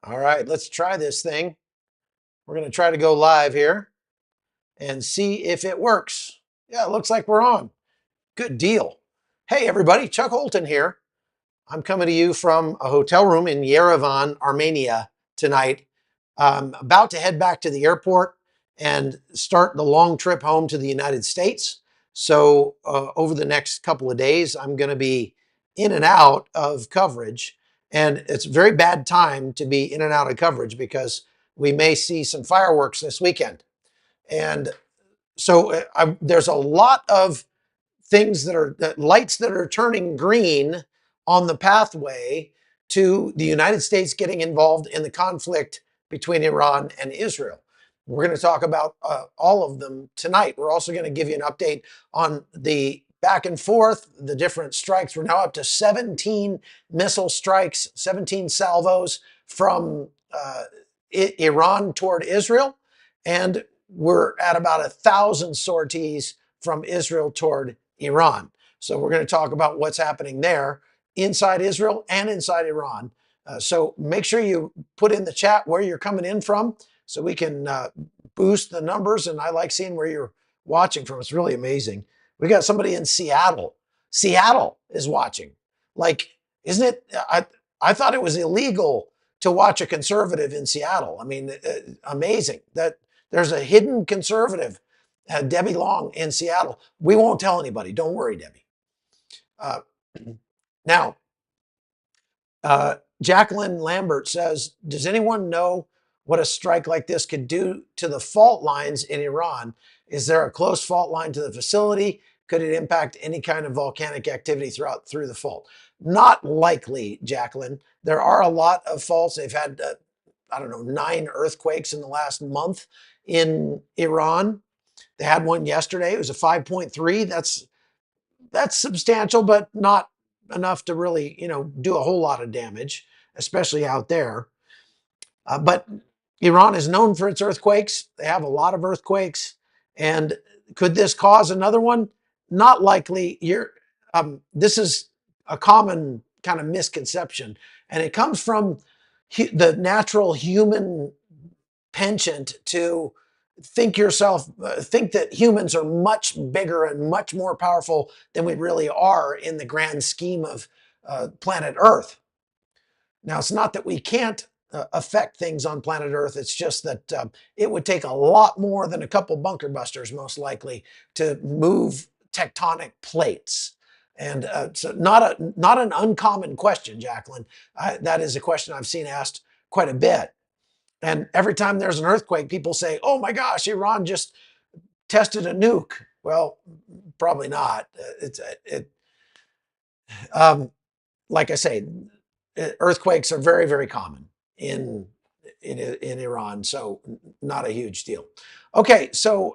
All right, let's try this thing. We're going to try to go live here and see if it works. Yeah, it looks like we're on. Good deal. Hey, everybody, Chuck Holton here. I'm coming to you from a hotel room in Yerevan, Armenia tonight. I'm about to head back to the airport and start the long trip home to the United States. So, over the next couple of days, I'm going to be in and out of coverage. And it's a very bad time to be in and out of coverage because we may see some fireworks this weekend. And so, there's a lot of things that are lights that are turning green on the pathway to the United States getting involved in the conflict between Iran and Israel. We're going to talk about all of them tonight. We're also going to give you an update on the back and forth, the different strikes. We're now up to 17 missile strikes, 17 salvos from Iran toward Israel, and we're at about 1,000 sorties from Israel toward Iran. So we're going to talk about what's happening there inside Israel and inside Iran. So make sure you put in the chat where you're coming in from so we can boost the numbers. And I like seeing where you're watching from. It's really amazing. We got somebody in Seattle. Seattle is watching. Like, isn't it? I thought it was illegal to watch a conservative in Seattle. I mean, amazing that there's a hidden conservative, Debbie Long in Seattle. We won't tell anybody. Don't worry, Debbie. Uh, now, Jacqueline Lambert says, does anyone know what a strike like this could do to the fault lines in Iran? Is there a close fault line to the facility? Could it impact any kind of volcanic activity through the fault? Not likely, Jacqueline. There are a lot of faults. They've had, I don't know, 9 earthquakes in the last month in Iran. They had one yesterday. It was a 5.3. That's substantial, but not enough to really, do a whole lot of damage, especially out there. But Iran is known for its earthquakes. They have a lot of earthquakes. And could this cause another one? Not likely. This is a common kind of misconception. And it comes from the natural human penchant to think that humans are much bigger and much more powerful than we really are in the grand scheme of planet Earth. Now, it's not that we can't affect things on planet Earth. It's just that it would take a lot more than a couple bunker busters, most likely, to move tectonic plates. And so not an uncommon question, Jacqueline. That is a question I've seen asked quite a bit. And every time there's an earthquake, people say, oh my gosh, Iran just tested a nuke. Well, probably not. Like I say, earthquakes are very, very common in Iran, so not a huge deal. Okay, so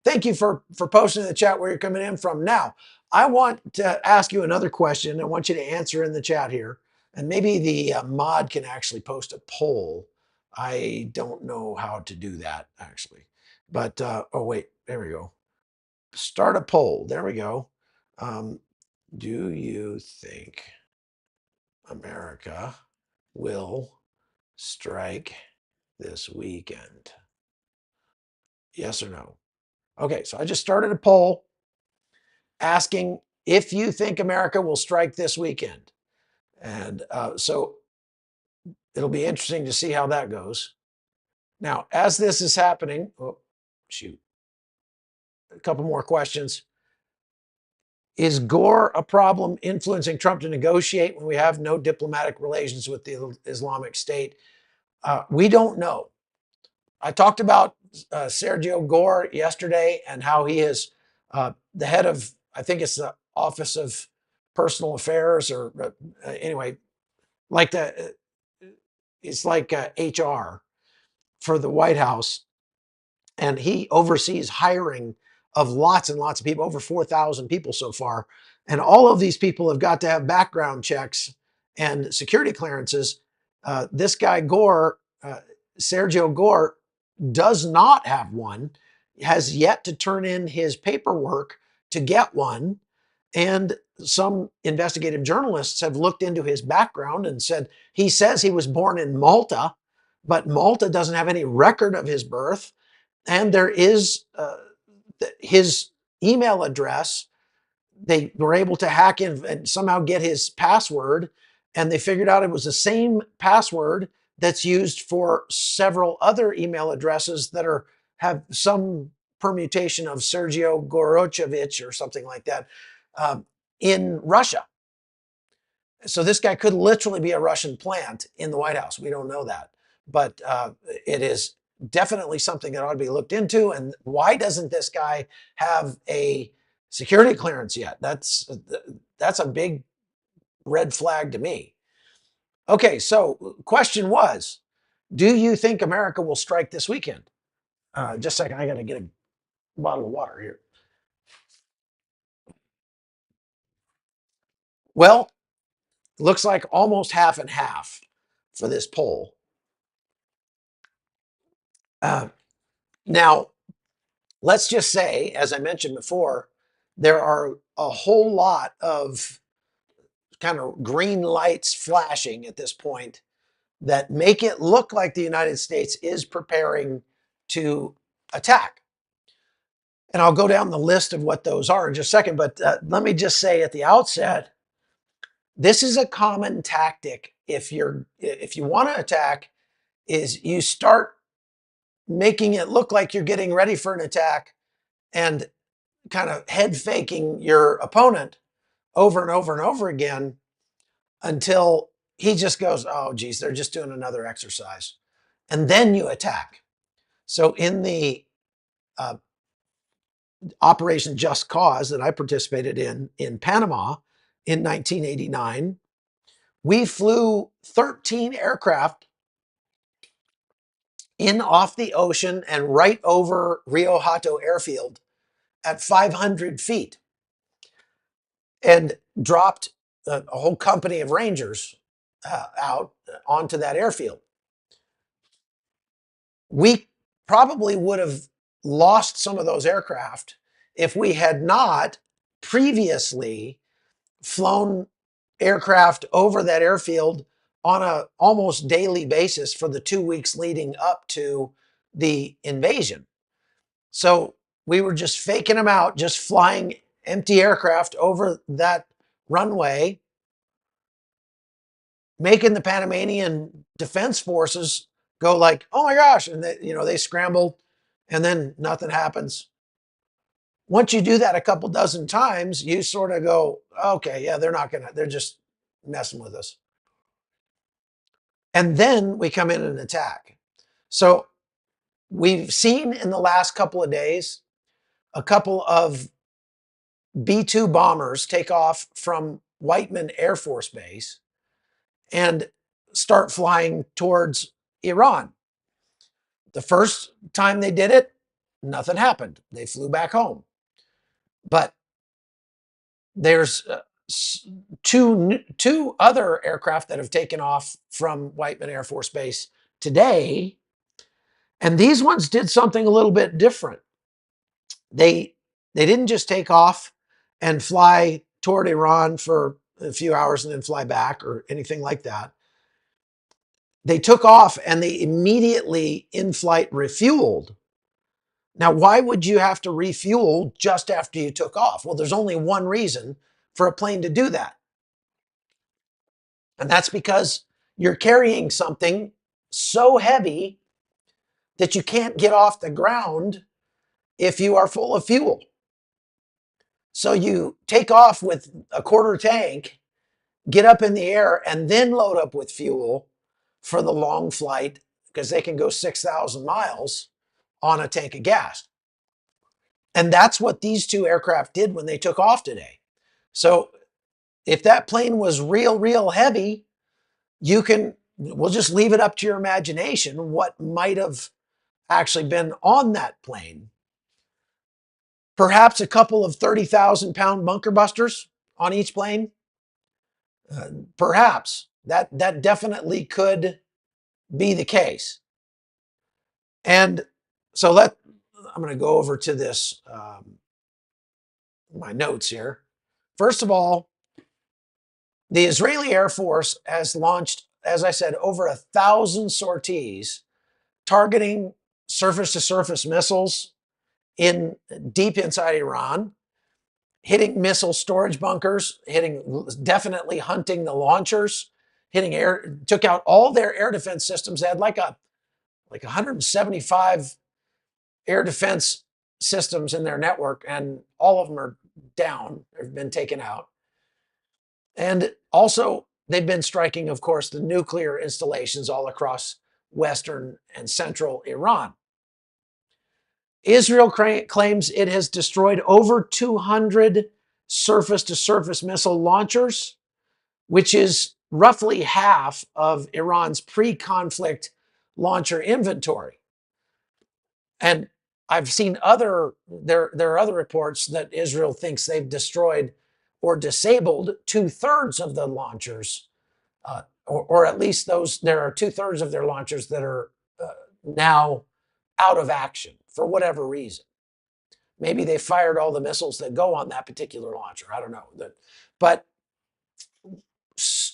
thank you for posting in the chat where you're coming in from. Now, I want to ask you another question. I want you to answer in the chat here, and maybe the mod can actually post a poll. I don't know how to do that actually, but oh wait, there we go. Start a poll. There we go. Do you think America will strike this weekend? Yes or no? Okay, so I just started a poll asking if you think America will strike this weekend. And so it'll be interesting to see how that goes. Now, as this is happening, oh, shoot, a couple more questions. Is Gore a problem influencing Trump to negotiate when we have no diplomatic relations with the Islamic State? We don't know. I talked about Sergio Gore yesterday and how he is the head of, I think it's the Office of Personal Affairs, or anyway, like it's like HR for the White House. And he oversees hiring of lots and lots of people, over 4,000 people so far. And all of these people have got to have background checks and security clearances. This guy Gore, Sergio Gore, does not have one, has yet to turn in his paperwork to get one. And some investigative journalists have looked into his background and said he says he was born in Malta. but Malta doesn't have any record of his birth. And there is his email address. They were able to hack in and somehow get his password, and they figured out it was the same password that's used for several other email addresses that have some permutation of Sergio Gorochevich or something like that in Russia. So this guy could literally be a Russian plant in the White House. We don't know that, but it is definitely something that ought to be looked into. And why doesn't this guy have a security clearance yet? That's a big red flag to me. Okay, so question was, do you think America will strike this weekend? Just a second, I got to get a bottle of water here. Well, looks like almost half and half for this poll. Now, let's just say, as I mentioned before, there are a whole lot of kind of green lights flashing at this point that make it look like the United States is preparing to attack. And I'll go down the list of what those are in just a second, but let me just say at the outset, this is a common tactic if you want to attack, is you start making it look like you're getting ready for an attack and kind of head faking your opponent over and over and over again until he just goes, oh, geez, they're just doing another exercise. And then you attack. So in the Operation Just Cause that I participated in Panama in 1989, we flew 13 aircraft in off the ocean and right over Rio Hato airfield at 500 feet and dropped a whole company of Rangers out onto that airfield. We probably would have lost some of those aircraft if we had not previously flown aircraft over that airfield on a almost daily basis for the 2 weeks leading up to the invasion. So we were just faking them out, just flying empty aircraft over that runway, making the Panamanian defense forces go like, oh my gosh, and they scrambled, and then nothing happens. Once you do that a couple dozen times, you sort of go, okay, yeah, they're just messing with us. And then we come in and attack. So we've seen in the last couple of days a couple of B-2 bombers take off from Whiteman Air Force Base and start flying towards Iran. The first time they did it, nothing happened. They flew back home. But there's two other aircraft that have taken off from Whiteman Air Force Base today, and these ones did something a little bit different. They didn't just take off and fly toward Iran for a few hours and then fly back or anything like that. They took off and they immediately in flight refueled. Now, why would you have to refuel just after you took off? Well, there's only one reason for a plane to do that. And that's because you're carrying something so heavy that you can't get off the ground if you are full of fuel. So you take off with a quarter tank, get up in the air, and then load up with fuel for the long flight, because they can go 6,000 miles on a tank of gas. And that's what these two aircraft did when they took off today. So if that plane was real heavy, we'll just leave it up to your imagination what might have actually been on that plane. Perhaps a couple of 30,000-pound bunker busters on each plane. Perhaps that definitely could be the case. And so I'm going to go over to this, my notes here. First of all, the Israeli Air Force has launched as I said, over 1,000 sorties targeting surface-to-surface missiles in deep inside Iran, hitting missile storage bunkers, definitely hunting the launchers, took out all their air defense systems. They had like 175 air defense systems in their network, and all of them are down. They've been taken out. And also, they've been striking, of course, the nuclear installations all across western and central Iran. Israel claims it has destroyed over 200 surface-to-surface missile launchers, which is roughly half of Iran's pre-conflict launcher inventory. And I've seen there are other reports that Israel thinks they've destroyed or disabled 2/3 of the launchers, or at least there are 2/3 of their launchers that are now out of action for whatever reason. Maybe they fired all the missiles that go on that particular launcher. I don't know. But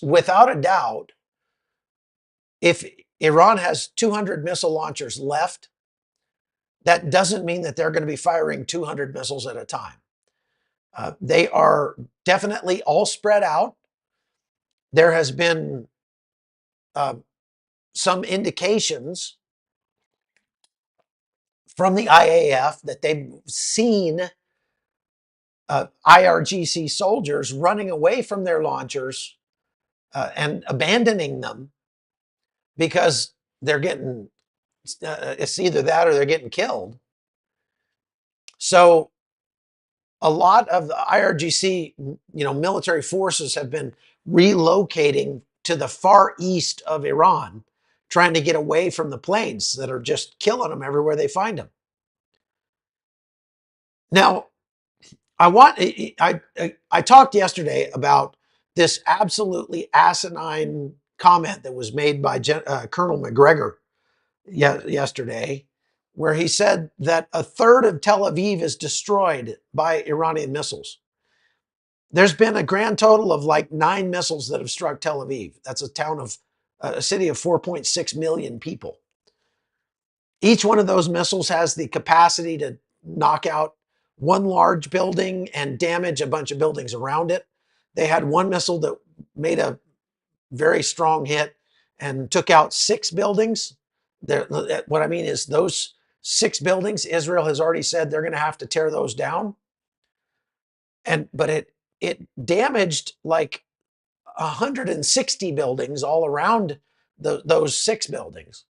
without a doubt, if Iran has 200 missile launchers left, that doesn't mean that they're going to be firing 200 missiles at a time. They are definitely all spread out. There has been some indications from the IAF that they've seen IRGC soldiers running away from their launchers and abandoning them because they're getting, it's either that or they're getting killed. So a lot of the IRGC, military forces have been relocating to the far east of Iran, trying to get away from the planes that are just killing them everywhere they find them. Now, I talked yesterday about this absolutely asinine comment that was made by Colonel McGregor yesterday, where he said that 1/3 of Tel Aviv is destroyed by Iranian missiles. There's been a grand total of like 9 missiles that have struck Tel Aviv. That's a city of 4.6 million people. Each one of those missiles has the capacity to knock out one large building and damage a bunch of buildings around it. They had one missile that made a very strong hit and took out 6 buildings. What I mean is those 6 buildings, Israel has already said they're going to have to tear those down. But it damaged like 160 buildings all around those 6 buildings.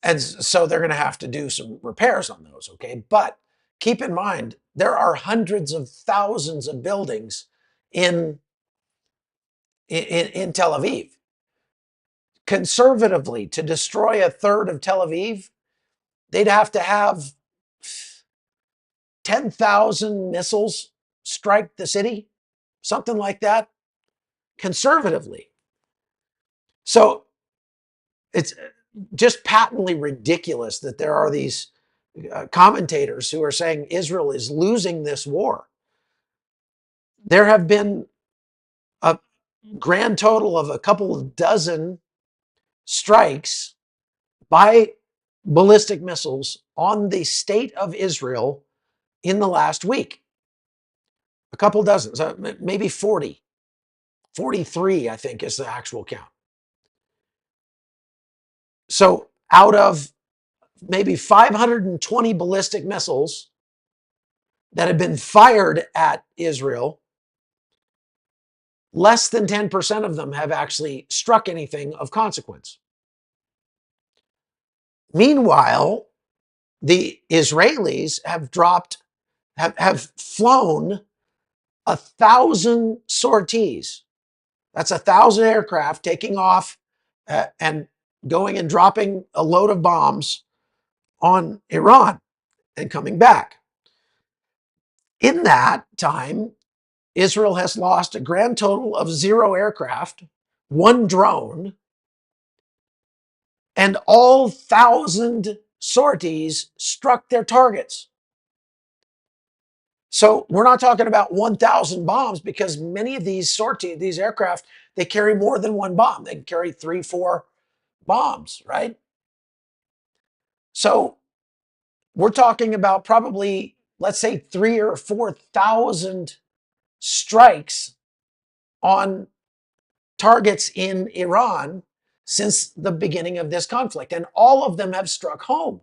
And so they're going to have to do some repairs on those, okay? But keep in mind, there are hundreds of thousands of buildings in Tel Aviv. Conservatively, to destroy 1/3 of Tel Aviv, they'd have to have 10,000 missiles strike the city, something like that, conservatively. So it's just patently ridiculous that there are these commentators who are saying Israel is losing this war. There have been a grand total of a couple of dozen strikes by ballistic missiles on the state of Israel in the last week. A couple dozen, so maybe 40. 43, I think, is the actual count. So out of maybe 520 ballistic missiles that have been fired at Israel, less than 10% of them have actually struck anything of consequence. Meanwhile, the Israelis have flown 1,000 sorties. That's 1,000 aircraft taking off and going and dropping a load of bombs on Iran and coming back. In that time, Israel has lost a grand total of 0 aircraft, 1 drone, and all 1,000 sorties struck their targets. So we're not talking about 1,000 bombs, because many of these these aircraft, they carry more than one bomb. They can carry 3, 4 bombs, right? So we're talking about probably, let's say, 3 or 4,000 strikes on targets in Iran since the beginning of this conflict, and all of them have struck home.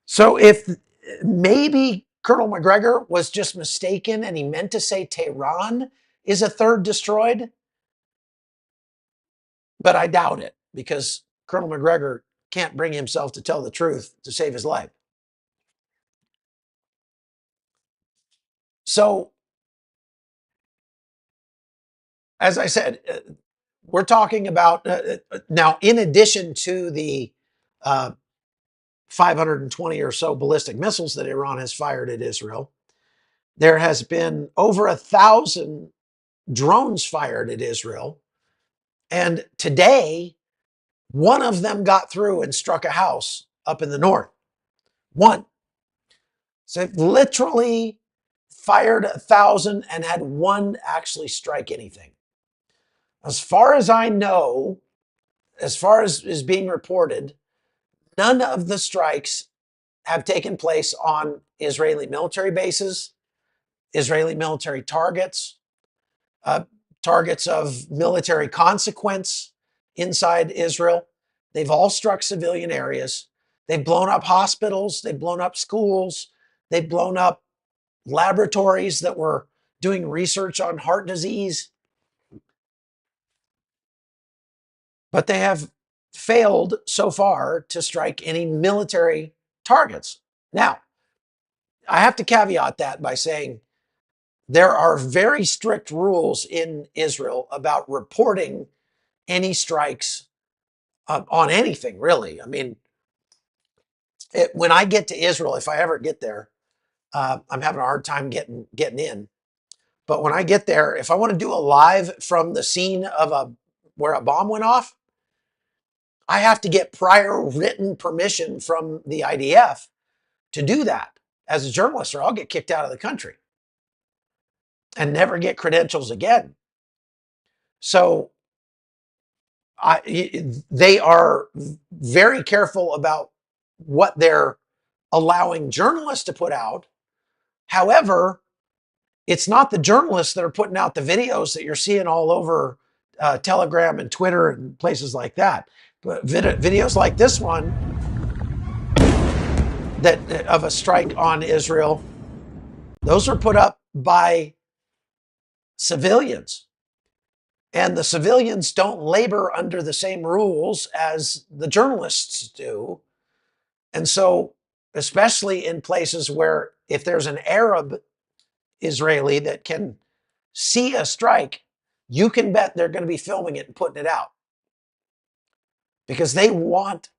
So if maybe Colonel McGregor was just mistaken and he meant to say Tehran is a third destroyed, but I doubt it, because Colonel McGregor can't bring himself to tell the truth to save his life. So, as I said, we're talking about now, in addition to the 520 or so ballistic missiles that Iran has fired at Israel, there has been over 1,000 drones fired at Israel. And today, one of them got through and struck a house up in the north. One. So it literally fired 1,000 and had one actually strike anything. As far as I know, as far as is being reported, none of the strikes have taken place on Israeli military bases, Israeli military targets, targets of military consequence inside Israel. They've all struck civilian areas. They've blown up hospitals. They've blown up schools. They've blown up laboratories that were doing research on heart disease. But they have failed so far to strike any military targets. Now, I have to caveat that by saying there are very strict rules in Israel about reporting any strikes on anything, really. I mean, when I get to Israel, if I ever get there, I'm having a hard time getting in. But when I get there, if I want to do a live from the scene of where a bomb went off, I have to get prior written permission from the IDF to do that as a journalist, or I'll get kicked out of the country and never get credentials again. So they are very careful about what they're allowing journalists to put out. However, it's not the journalists that are putting out the videos that you're seeing all over Telegram and Twitter and places like that. But videos like this one that of a strike on Israel, those are put up by civilians. And the civilians don't labor under the same rules as the journalists do. And so, especially in places where if there's an Arab Israeli that can see a strike, you can bet they're going to be filming it and putting it out, because they want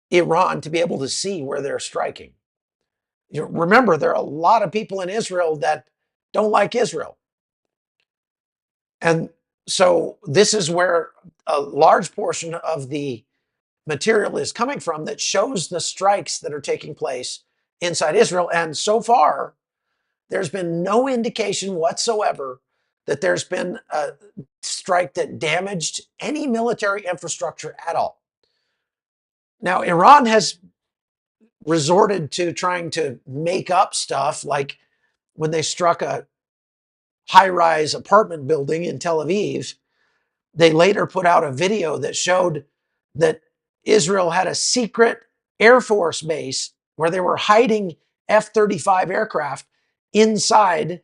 Iran to be able to see where they're striking. Remember, there are a lot of people in Israel that don't like Israel. And so this is where a large portion of the material is coming from that shows the strikes that are taking place inside Israel. And so far, there's been no indication whatsoever that there's been a strike that damaged any military infrastructure at all. Now, Iran has resorted to trying to make up stuff, like when they struck a high-rise apartment building in Tel Aviv. They later put out a video that showed that Israel had a secret Air Force base where they were hiding F-35 aircraft inside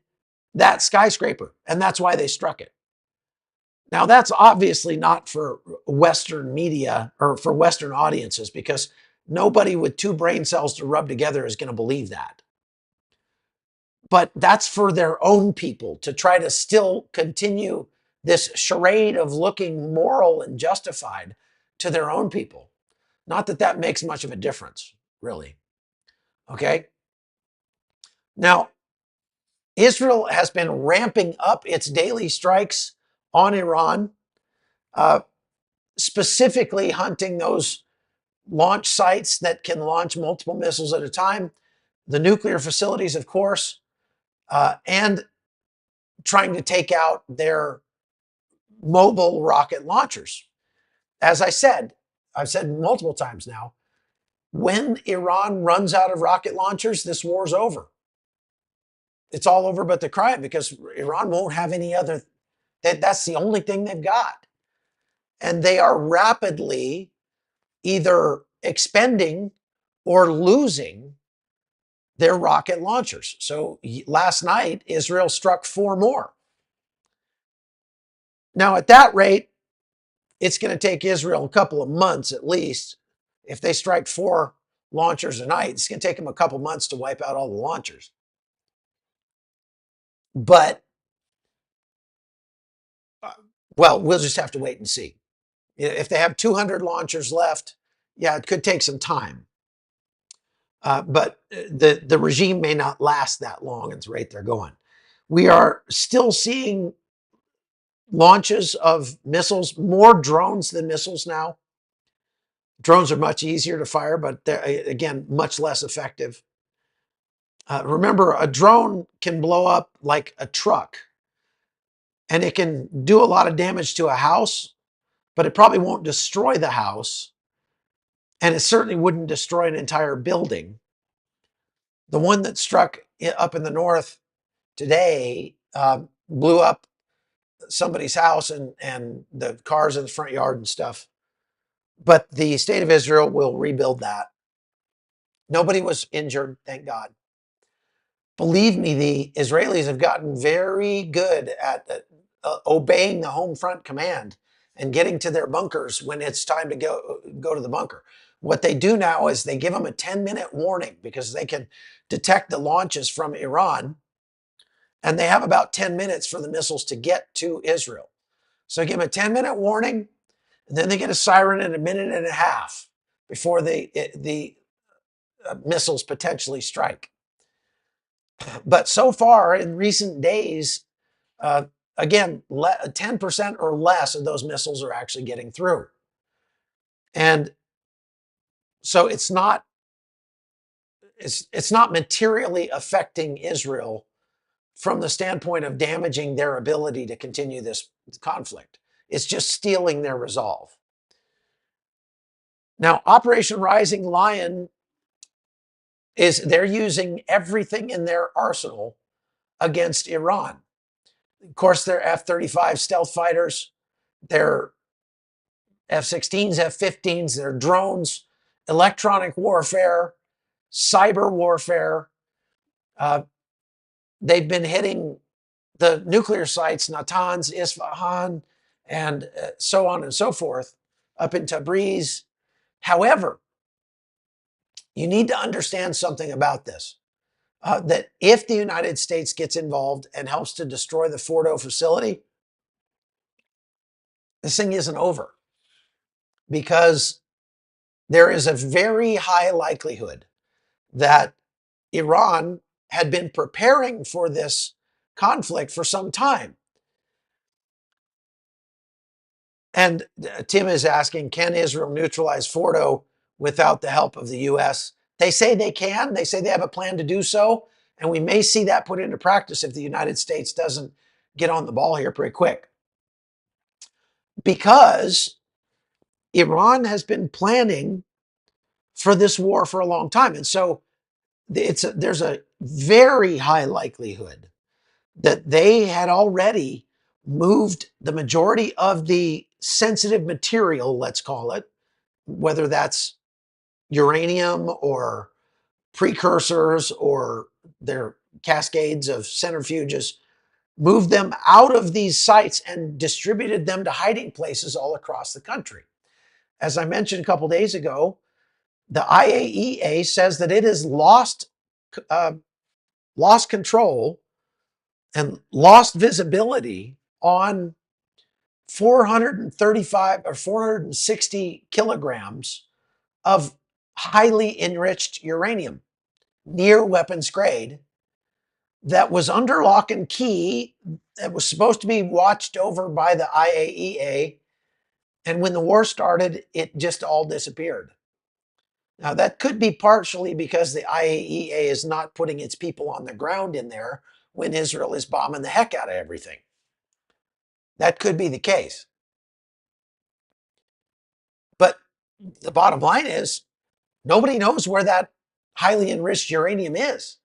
that skyscraper, and that's why they struck it. Now, that's obviously not for Western media or for Western audiences, because nobody with two brain cells to rub together is going to believe that. But that's for their own people to try to still continue this charade of looking moral and justified to their own people. Not that that makes much of a difference, really. Okay? Now, Israel has been ramping up its daily strikes on Iran, specifically hunting those launch sites that can launch multiple missiles at a time. the nuclear facilities, of course, and trying to take out their mobile rocket launchers. As I've said multiple times now, when Iran runs out of rocket launchers, this war's over. It's all over but the cry, because Iran won't have any other. That's the only thing they've got. And they are rapidly either expending or losing their rocket launchers. So last night, Israel struck 4 more. Now, at that rate, it's going to take Israel a couple of months at least. If they strike 4 launchers a night, it's going to take them a couple months to wipe out all the launchers. But, well, we'll just have to wait and see. If they have 200 launchers left, yeah, it could take some time. But the regime may not last that long at the rate they're going. We are still seeing launches of missiles, more drones than missiles now. Drones are much easier to fire, but they're, again, much less effective. Remember, a drone can blow up like a truck, and it can do a lot of damage to a house, but it probably won't destroy the house, and it certainly wouldn't destroy an entire building. The one that struck up in the north today blew up somebody's house and the cars in the front yard and stuff. But the state of Israel will rebuild that. Nobody was injured, thank God. Believe me, the Israelis have gotten very good at obeying the home front command and getting to their bunkers when it's time to go to the bunker. What they do now is they give them a 10-minute warning, because they can detect the launches from Iran, and they have about 10 minutes for the missiles to get to Israel. So give them a 10-minute warning, and then they get a siren in a minute and a half before the missiles potentially strike. But so far in recent days, again, 10% or less of those missiles are actually getting through. And so it's not materially affecting Israel from the standpoint of damaging their ability to continue this conflict. It's just stealing their resolve. Now, Operation Rising Lion they're using everything in their arsenal against Iran. Of course, their F-35 stealth fighters, their F-16s, F-15s, their drones, electronic warfare, cyber warfare. They've been hitting the nuclear sites, Natanz, Isfahan, and so on and so forth, up in Tabriz. However, you need to understand something about this. That if the United States gets involved and helps to destroy the Fordo facility, this thing isn't over, because there is a very high likelihood that Iran had been preparing for this conflict for some time. And Tim is asking, can Israel neutralize Fordo without the help of the U.S.? They say they can. They say they have a plan to do so. And we may see that put into practice if the United States doesn't get on the ball here pretty quick. Because Iran has been planning for this war for a long time. And so there's a very high likelihood that they had already moved the majority of the sensitive material, let's call it, whether that's uranium or precursors or their cascades of centrifuges, moved them out of these sites and distributed them to hiding places all across the country. As I mentioned a couple days ago, the IAEA says that it has lost control and lost visibility on 435 or 460 kilograms of highly enriched uranium, near weapons grade, that was under lock and key. It was supposed to be watched over by the IAEA. And when the war started, it just all disappeared. Now, that could be partially because the IAEA is not putting its people on the ground in there when Israel is bombing the heck out of everything. That could be the case. But the bottom line is, nobody knows where that highly enriched uranium is.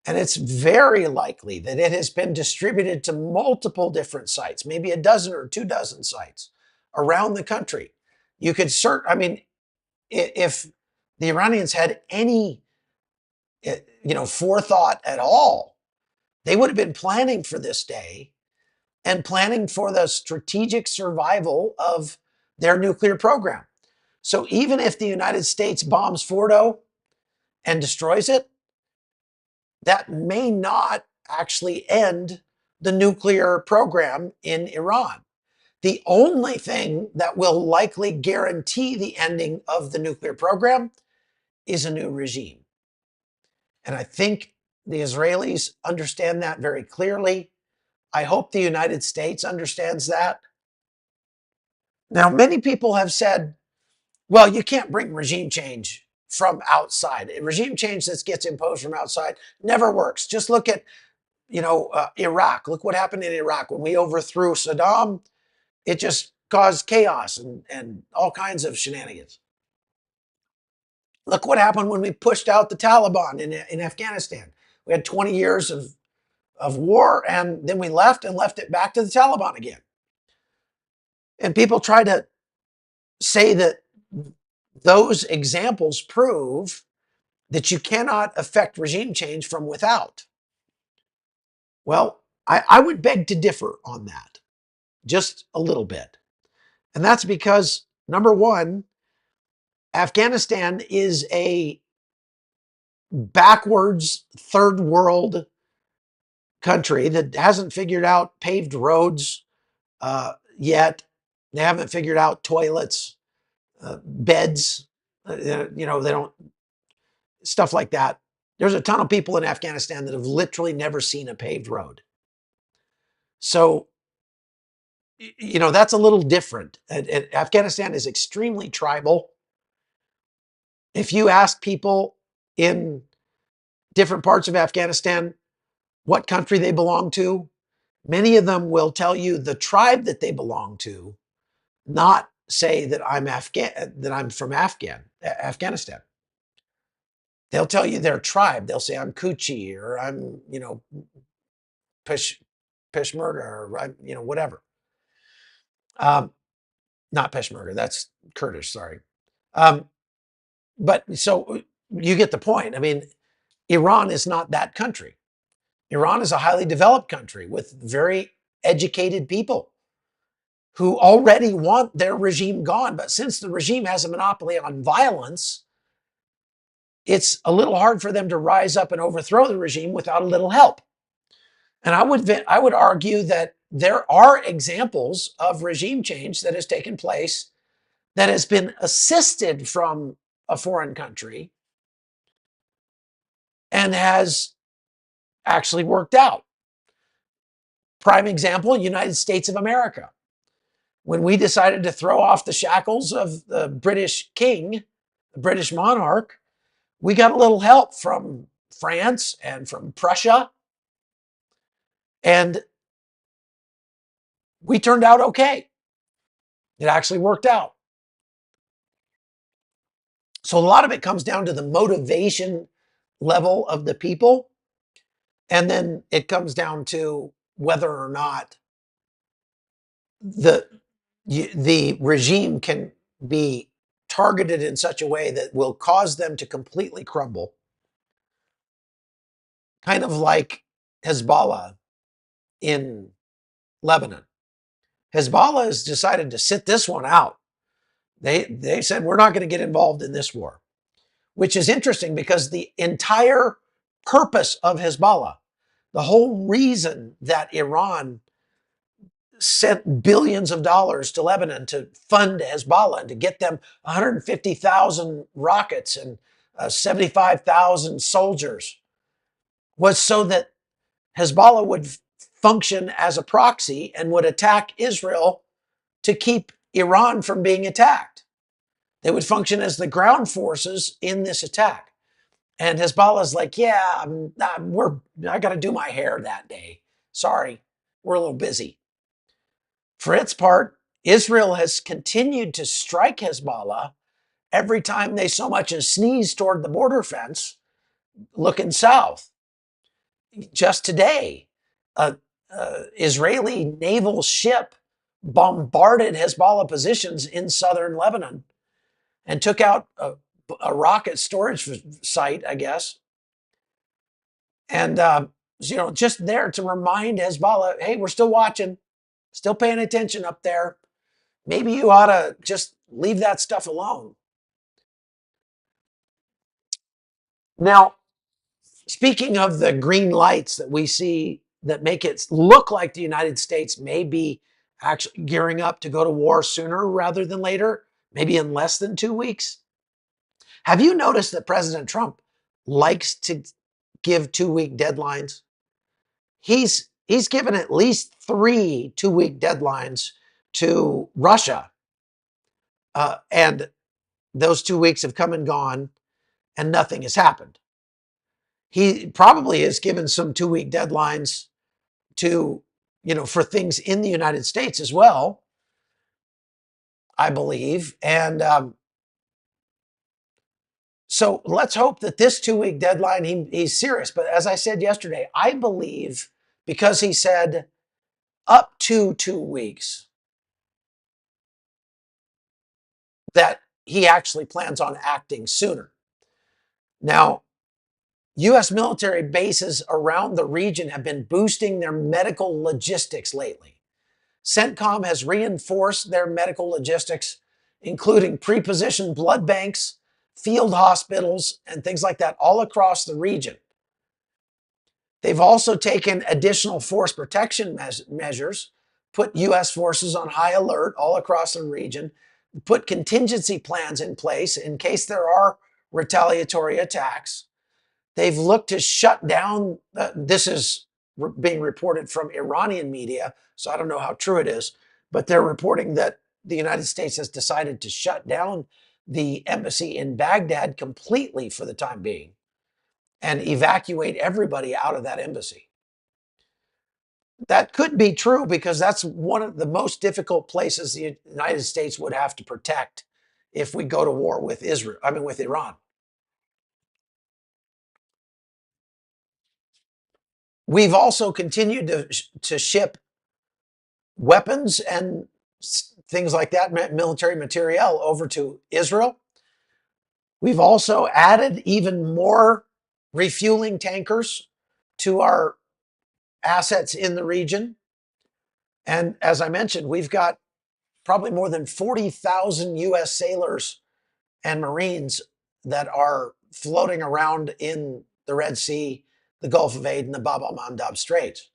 And it's very likely that it has been distributed to multiple different sites, maybe a dozen or 2 dozen sites around the country. You could I mean, if the Iranians had any, forethought at all, they would have been planning for this day and planning for the strategic survival of their nuclear program. So even if the United States bombs Fordo and destroys it, that may not actually end the nuclear program in Iran. The only thing that will likely guarantee the ending of the nuclear program is a new regime. And I think the Israelis understand that very clearly. I hope the United States understands that. Now, many people have said, well, you can't bring regime change from outside. Regime change that gets imposed from outside never works. Just look at, Iraq. Look what happened in Iraq. When we overthrew Saddam, it just caused chaos and all kinds of shenanigans. Look what happened when we pushed out the Taliban in Afghanistan. We had 20 years of war, and then we left it back to the Taliban again. And people try to say that those examples prove that you cannot affect regime change from without. Well, I would beg to differ on that just a little bit. And that's because, number one, Afghanistan is a backwards third world country that hasn't figured out paved roads yet. They haven't figured out toilets, beds, they don't, stuff like that. There's a ton of people in Afghanistan that have literally never seen a paved road. So, that's a little different. Afghanistan is extremely tribal. If you ask people in different parts of Afghanistan what country they belong to, many of them will tell you the tribe that they belong to, not say that I'm from Afghanistan. They'll tell you their tribe. They'll say I'm Kuchi, or I'm, Peshmerga, or I'm, whatever. Not Peshmerga, that's Kurdish, sorry. But so you get the point. I mean, Iran is not that country. Iran is a highly developed country with very educated people who already want their regime gone. But since the regime has a monopoly on violence, it's a little hard for them to rise up and overthrow the regime without a little help. And I would argue that there are examples of regime change that has taken place that has been assisted from a foreign country and has actually worked out. Prime example, United States of America. When we decided to throw off the shackles of the British king, the British monarch, we got a little help from France and from Prussia. And we turned out okay. It actually worked out. So a lot of it comes down to the motivation level of the people. And then it comes down to whether or not the regime can be targeted in such a way that will cause them to completely crumble. Kind of like Hezbollah in Lebanon. Hezbollah has decided to sit this one out. They said, we're not going to get involved in this war, which is interesting because the entire purpose of Hezbollah, the whole reason that Iran sent billions of dollars to Lebanon to fund Hezbollah and to get them 150,000 rockets and 75,000 soldiers, was so that Hezbollah would function as a proxy and would attack Israel to keep Iran from being attacked. They would function as the ground forces in this attack. And Hezbollah's like, yeah, I got to do my hair that day. Sorry, we're a little busy. For its part, Israel has continued to strike Hezbollah every time they so much as sneeze toward the border fence looking south. Just today, an Israeli naval ship bombarded Hezbollah positions in southern Lebanon and took out a rocket storage site, I guess. And, just there to remind Hezbollah, hey, we're still watching, still paying attention up there. Maybe you ought to just leave that stuff alone. Now, speaking of the green lights that we see that make it look like the United States may be actually gearing up to go to war sooner rather than later, maybe in less than 2 weeks. Have you noticed that President Trump likes to give 2-week deadlines? He's given at least 3 2-week deadlines to Russia. And those 2 weeks have come and gone and nothing has happened. He probably has given some 2-week deadlines to, for things in the United States as well, I believe. And so let's hope that this 2-week deadline, he's serious. But as I said yesterday, I believe because he said up to 2 weeks, that he actually plans on acting sooner. Now, U.S. military bases around the region have been boosting their medical logistics lately. CENTCOM has reinforced their medical logistics, including pre-positioned blood banks, field hospitals, and things like that all across the region. They've also taken additional force protection measures, put U.S. forces on high alert all across the region, put contingency plans in place in case there are retaliatory attacks. They've looked to shut down, this is being reported from Iranian media, so I don't know how true it is, but they're reporting that the United States has decided to shut down the embassy in Baghdad completely for the time being and evacuate everybody out of that embassy. That could be true because that's one of the most difficult places the United States would have to protect if we go to war with with Iran. We've also continued to ship weapons and things like that, military materiel over to Israel. We've also added even more refueling tankers to our assets in the region. And as I mentioned, we've got probably more than 40,000 U.S. sailors and Marines that are floating around in the Red Sea, the Gulf of Aden, the Bab el-Mandab Straits.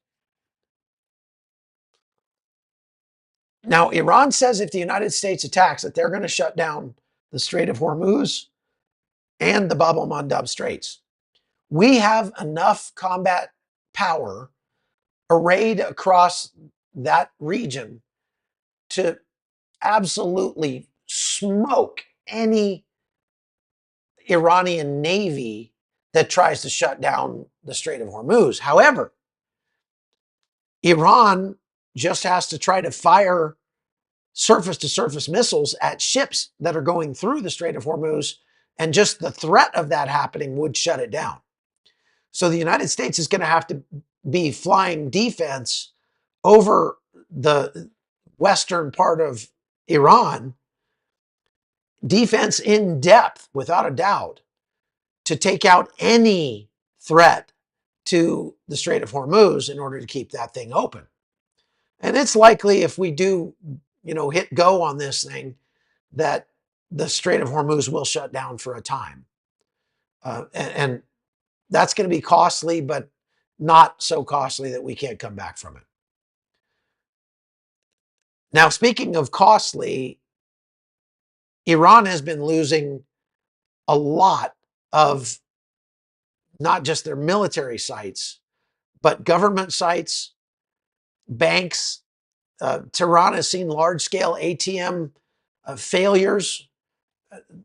Now, Iran says if the United States attacks, that they're going to shut down the Strait of Hormuz and the Bab el-Mandab Straits. We have enough combat power arrayed across that region to absolutely smoke any Iranian navy that tries to shut down the Strait of Hormuz. However, Iran just has to try to fire surface-to-surface missiles at ships that are going through the Strait of Hormuz, and just the threat of that happening would shut it down. So the United States is going to have to be flying defense over the western part of Iran, defense in depth, without a doubt, to take out any threat to the Strait of Hormuz in order to keep that thing open. And it's likely if we do, hit go on this thing, that the Strait of Hormuz will shut down for a time. And that's going to be costly, but not so costly that we can't come back from it. Now, speaking of costly, Iran has been losing a lot of not just their military sites, but government sites, banks. Tehran has seen large-scale ATM failures.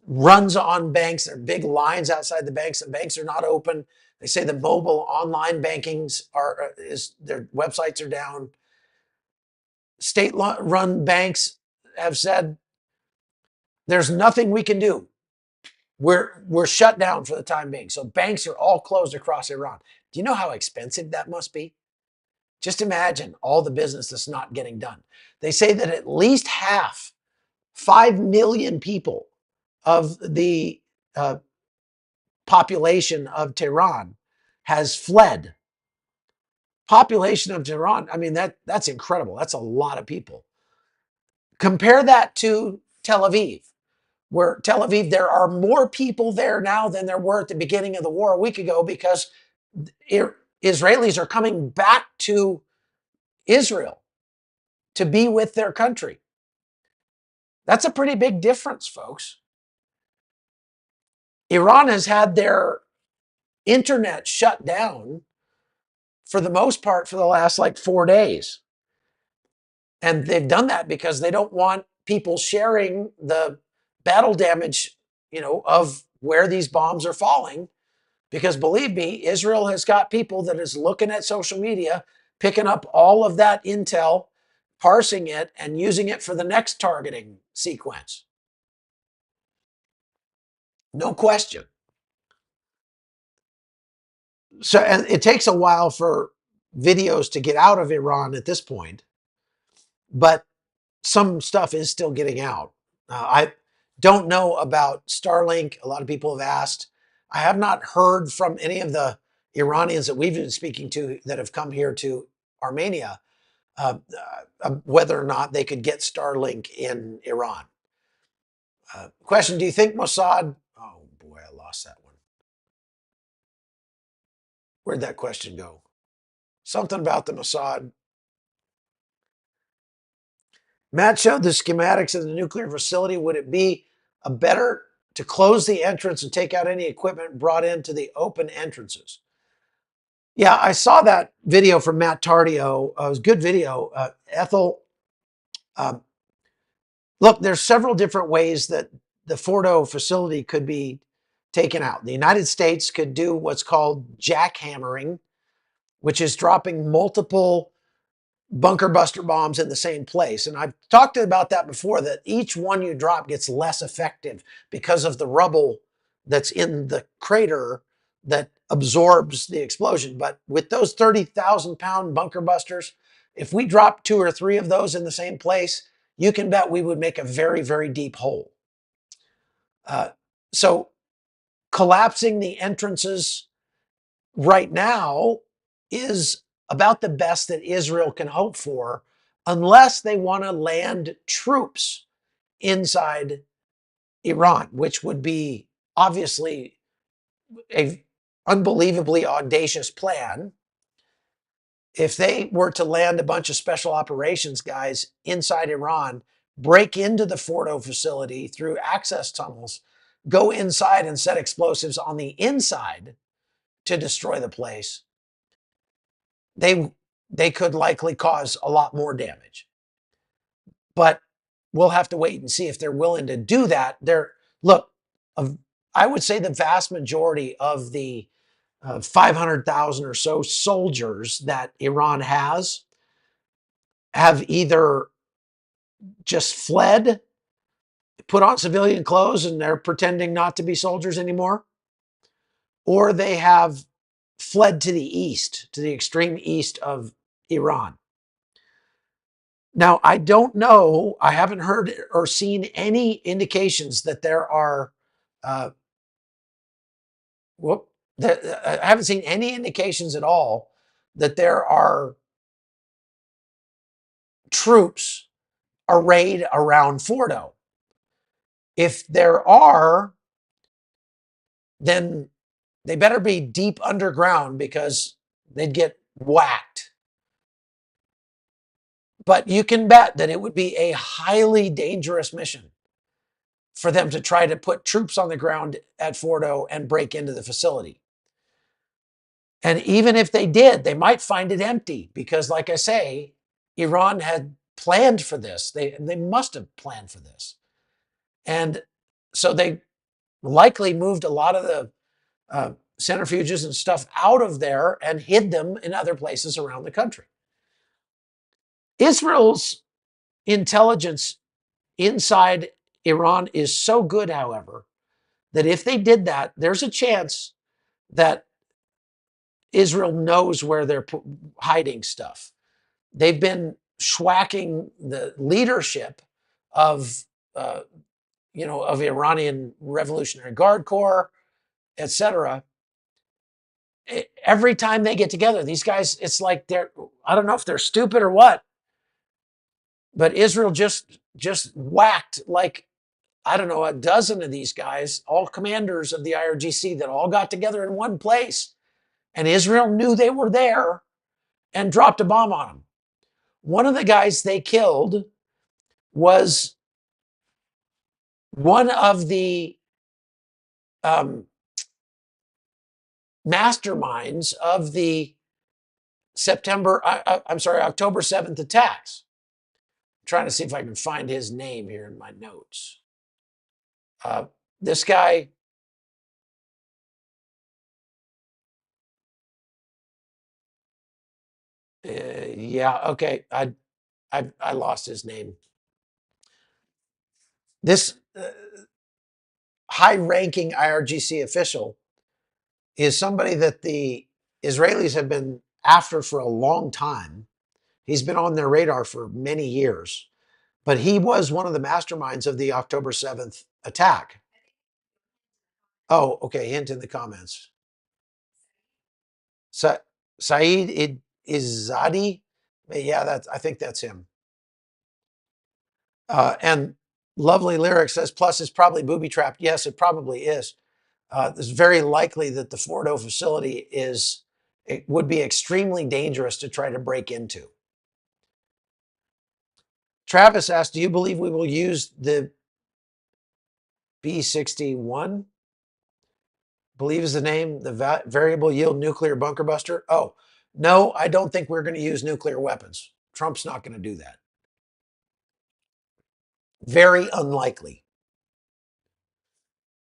runs on banks. There are big lines outside the banks. The banks are not open. They say the mobile online bankings their websites are down. State-run banks have said there's nothing we can do. We're shut down for the time being. So banks are all closed across Iran. Do you know how expensive that must be? Just imagine all the business that's not getting done. They say that at least half, 5 million people of the population of Tehran has fled. Population of Tehran, I mean, that's incredible. That's a lot of people. Compare that to Tel Aviv, where Tel Aviv, there are more people there now than there were at the beginning of the war a week ago because Israelis are coming back to Israel to be with their country. That's a pretty big difference, folks. Iran has had their internet shut down for the most part for the last like 4 days. And they've done that because they don't want people sharing the battle damage, of where these bombs are falling. Because believe me, Israel has got people that is looking at social media, picking up all of that intel, parsing it, and using it for the next targeting sequence. No question. So, and it takes a while for videos to get out of Iran at this point, but some stuff is still getting out. I don't know about Starlink. A lot of people have asked. I have not heard from any of the Iranians that we've been speaking to that have come here to Armenia whether or not they could get Starlink in Iran. Question, do you think Mossad... Oh boy, I lost that one. Where'd that question go? Something about the Mossad. Matt showed the schematics of the nuclear facility. Would it be better to close the entrance and take out any equipment brought into the open entrances? Yeah, I saw that video from Matt Tardio. It was a good video. Ethel, look, there's several different ways that the Fordo facility could be taken out. The United States could do what's called jackhammering, which is dropping multiple bunker buster bombs in the same place. And I've talked about that before, that each one you drop gets less effective because of the rubble that's in the crater that absorbs the explosion. But with those 30,000-pound bunker busters, if we drop 2 or 3 of those in the same place, you can bet we would make a very, very deep hole. So collapsing the entrances right now is about the best that Israel can hope for, unless they want to land troops inside Iran, which would be obviously a unbelievably audacious plan. If they were to land a bunch of special operations guys inside Iran, break into the Fordo facility through access tunnels, go inside and set explosives on the inside to destroy the place, they could likely cause a lot more damage. But we'll have to wait and see if they're willing to do that. Look, I would say the vast majority of the 500,000 or so soldiers that Iran have either just fled, put on civilian clothes, and they're pretending not to be soldiers anymore, or they have fled to the east, to the extreme east of Iran. Now, I don't know, I haven't heard or seen any indications that there are, I haven't seen any indications at all that there are troops arrayed around Fordo. If there are, then they better be deep underground because they'd get whacked. But you can bet that it would be a highly dangerous mission for them to try to put troops on the ground at Fordo and break into the facility. And even if they did, they might find it empty because, like I say, Iran had planned for this. They must have planned for this. And So they likely moved a lot of the centrifuges and stuff out of there and hid them in other places around the country. Israel's intelligence inside Iran is so good, however, that if they did that, there's a chance that Israel knows where they're hiding stuff. They've been schwacking the leadership of, of Iranian Revolutionary Guard Corps, etc. Every time they get together, these guys, it's like I don't know if they're stupid or what, but Israel just whacked like, I don't know, a dozen of these guys, all commanders of the IRGC that all got together in one place. And Israel knew they were there and dropped a bomb on them. One of the guys they killed was one of the masterminds of the October 7th attacks. I'm trying to see if I can find his name here in my notes. This guy, yeah, okay, I lost his name. This high-ranking IRGC official is somebody that the Israelis have been after for a long time. He's been on their radar for many years, but he was one of the masterminds of the October 7th attack. Oh, okay, hint in the comments. Saeed Izzadi? Yeah, I think that's him. And Lovely Lyric says, plus it's probably booby-trapped. Yes, it probably is. It's very likely that the Fordo facility it would be extremely dangerous to try to break into. Travis asked, do you believe we will use the B-61? Believe is the name, the variable yield nuclear bunker buster? Oh, no, I don't think we're going to use nuclear weapons. Trump's not going to do that. Very unlikely.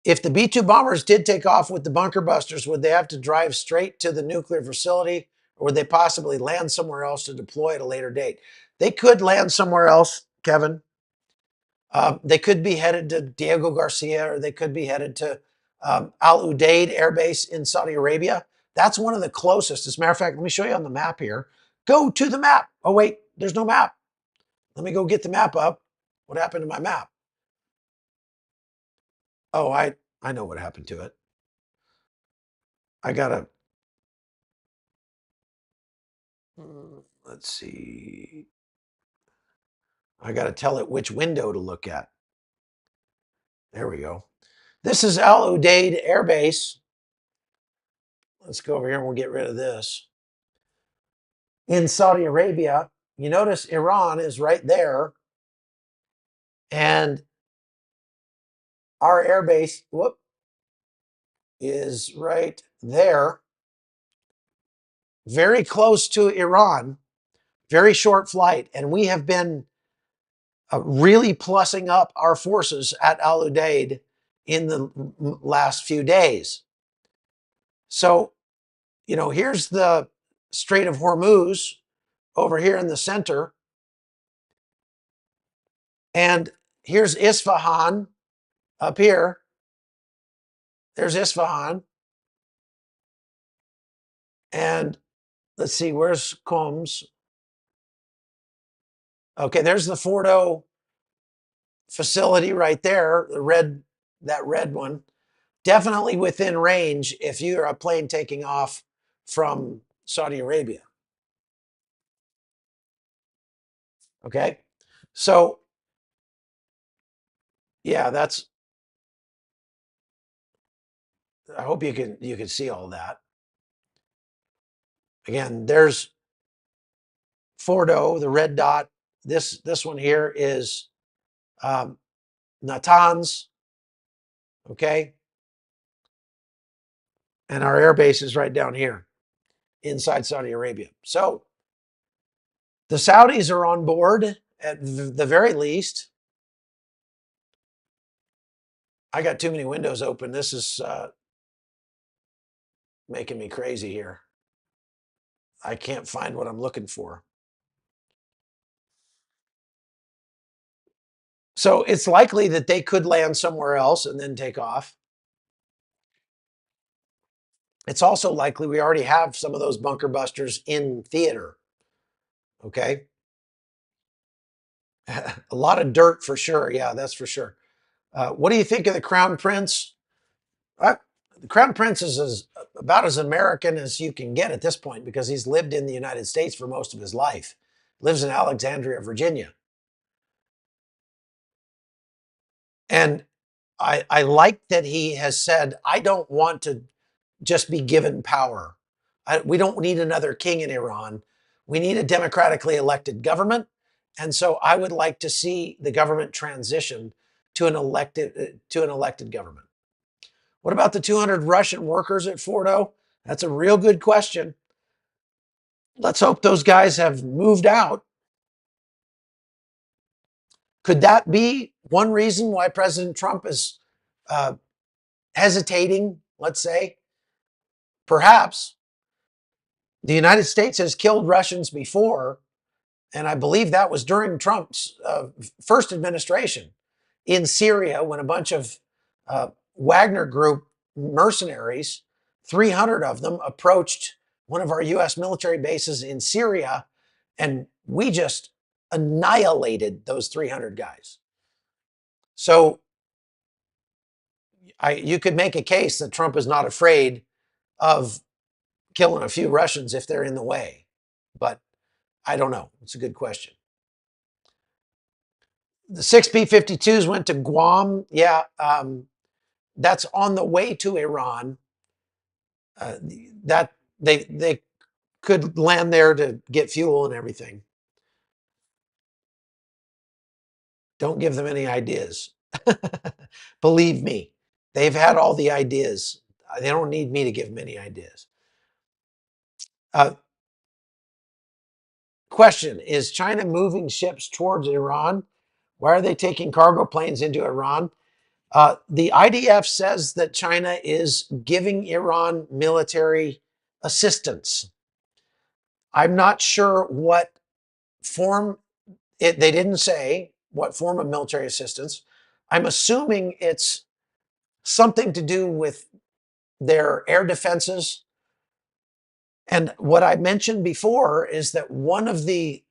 If the B-2 bombers did take off with the bunker busters, would they have to drive straight to the nuclear facility, or would they possibly land somewhere else to deploy at a later date? They could land somewhere else, Kevin. They could be headed to Diego Garcia, or they could be headed to Al Udeid Air Base in Saudi Arabia. That's one of the closest. As a matter of fact, let me show you on the map here. Go to the map. Oh, wait, there's no map. Let me go get the map up. What happened to my map? Oh, I know what happened to it. I gotta, let's see. I gotta tell it which window to look at. There we go. This is Al Udeid Air Base. Let's go over here and we'll get rid of this. In Saudi Arabia, you notice Iran is right there. And our air base, is right there. Very close to Iran. Very short flight. And we have been really plussing up our forces at Al Udeid in the last few days. So, here's the Strait of Hormuz over here in the center. And here's Isfahan up here. There's Isfahan. And let's see, where's Combs? Okay, there's the Fordo facility right there, that red one. Definitely within range if you're a plane taking off from Saudi Arabia. Okay, so yeah, I hope you can see all that. Again, there's Fordo, the red dot. This one here is Natanz. Okay, and our air base is right down here inside Saudi Arabia. So the Saudis are on board at the very least. I got too many windows open. This is making me crazy here. I can't find what I'm looking for. So it's likely that they could land somewhere else and then take off. It's also likely we already have some of those bunker busters in theater. Okay. A lot of dirt for sure. Yeah, that's for sure. What do you think of the Crown Prince? The Crown Prince is about as American as you can get at this point because he's lived in the United States for most of his life. Lives in Alexandria, Virginia. And I like that he has said, I don't want to just be given power. We don't need another king in Iran. We need a democratically elected government. And so I would like to see the government transition to an elected government. What about the 200 Russian workers at Fordo? That's a real good question. Let's hope those guys have moved out. Could that be one reason why President Trump is hesitating, let's say? Perhaps. The United States has killed Russians before, and I believe that was during Trump's first administration in Syria when a bunch of Wagner Group mercenaries, 300 of them, approached one of our U.S. military bases in Syria, and we just annihilated those 300 guys. So you could make a case that Trump is not afraid of killing a few Russians if they're in the way. But I don't know. It's a good question. The 6 B-52s went to Guam. Yeah, that's on the way to Iran. That they could land there to get fuel and everything. Don't give them any ideas. Believe me, they've had all the ideas. They don't need me to give them any ideas. Question, is China moving ships towards Iran? Why are they taking cargo planes into Iran? The IDF says that China is giving Iran military assistance. I'm not sure what form, they didn't say what form of military assistance. I'm assuming it's something to do with their air defenses. And what I mentioned before is that one of the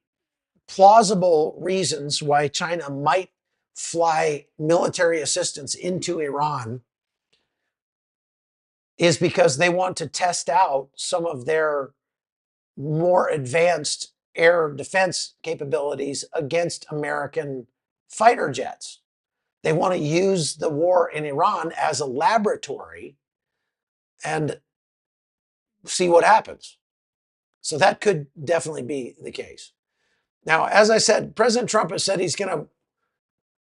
plausible reasons why China might fly military assistance into Iran is because they want to test out some of their more advanced air defense capabilities against American fighter jets. They want to use the war in Iran as a laboratory and see what happens. So that could definitely be the case. Now, as I said, President Trump has said he's going to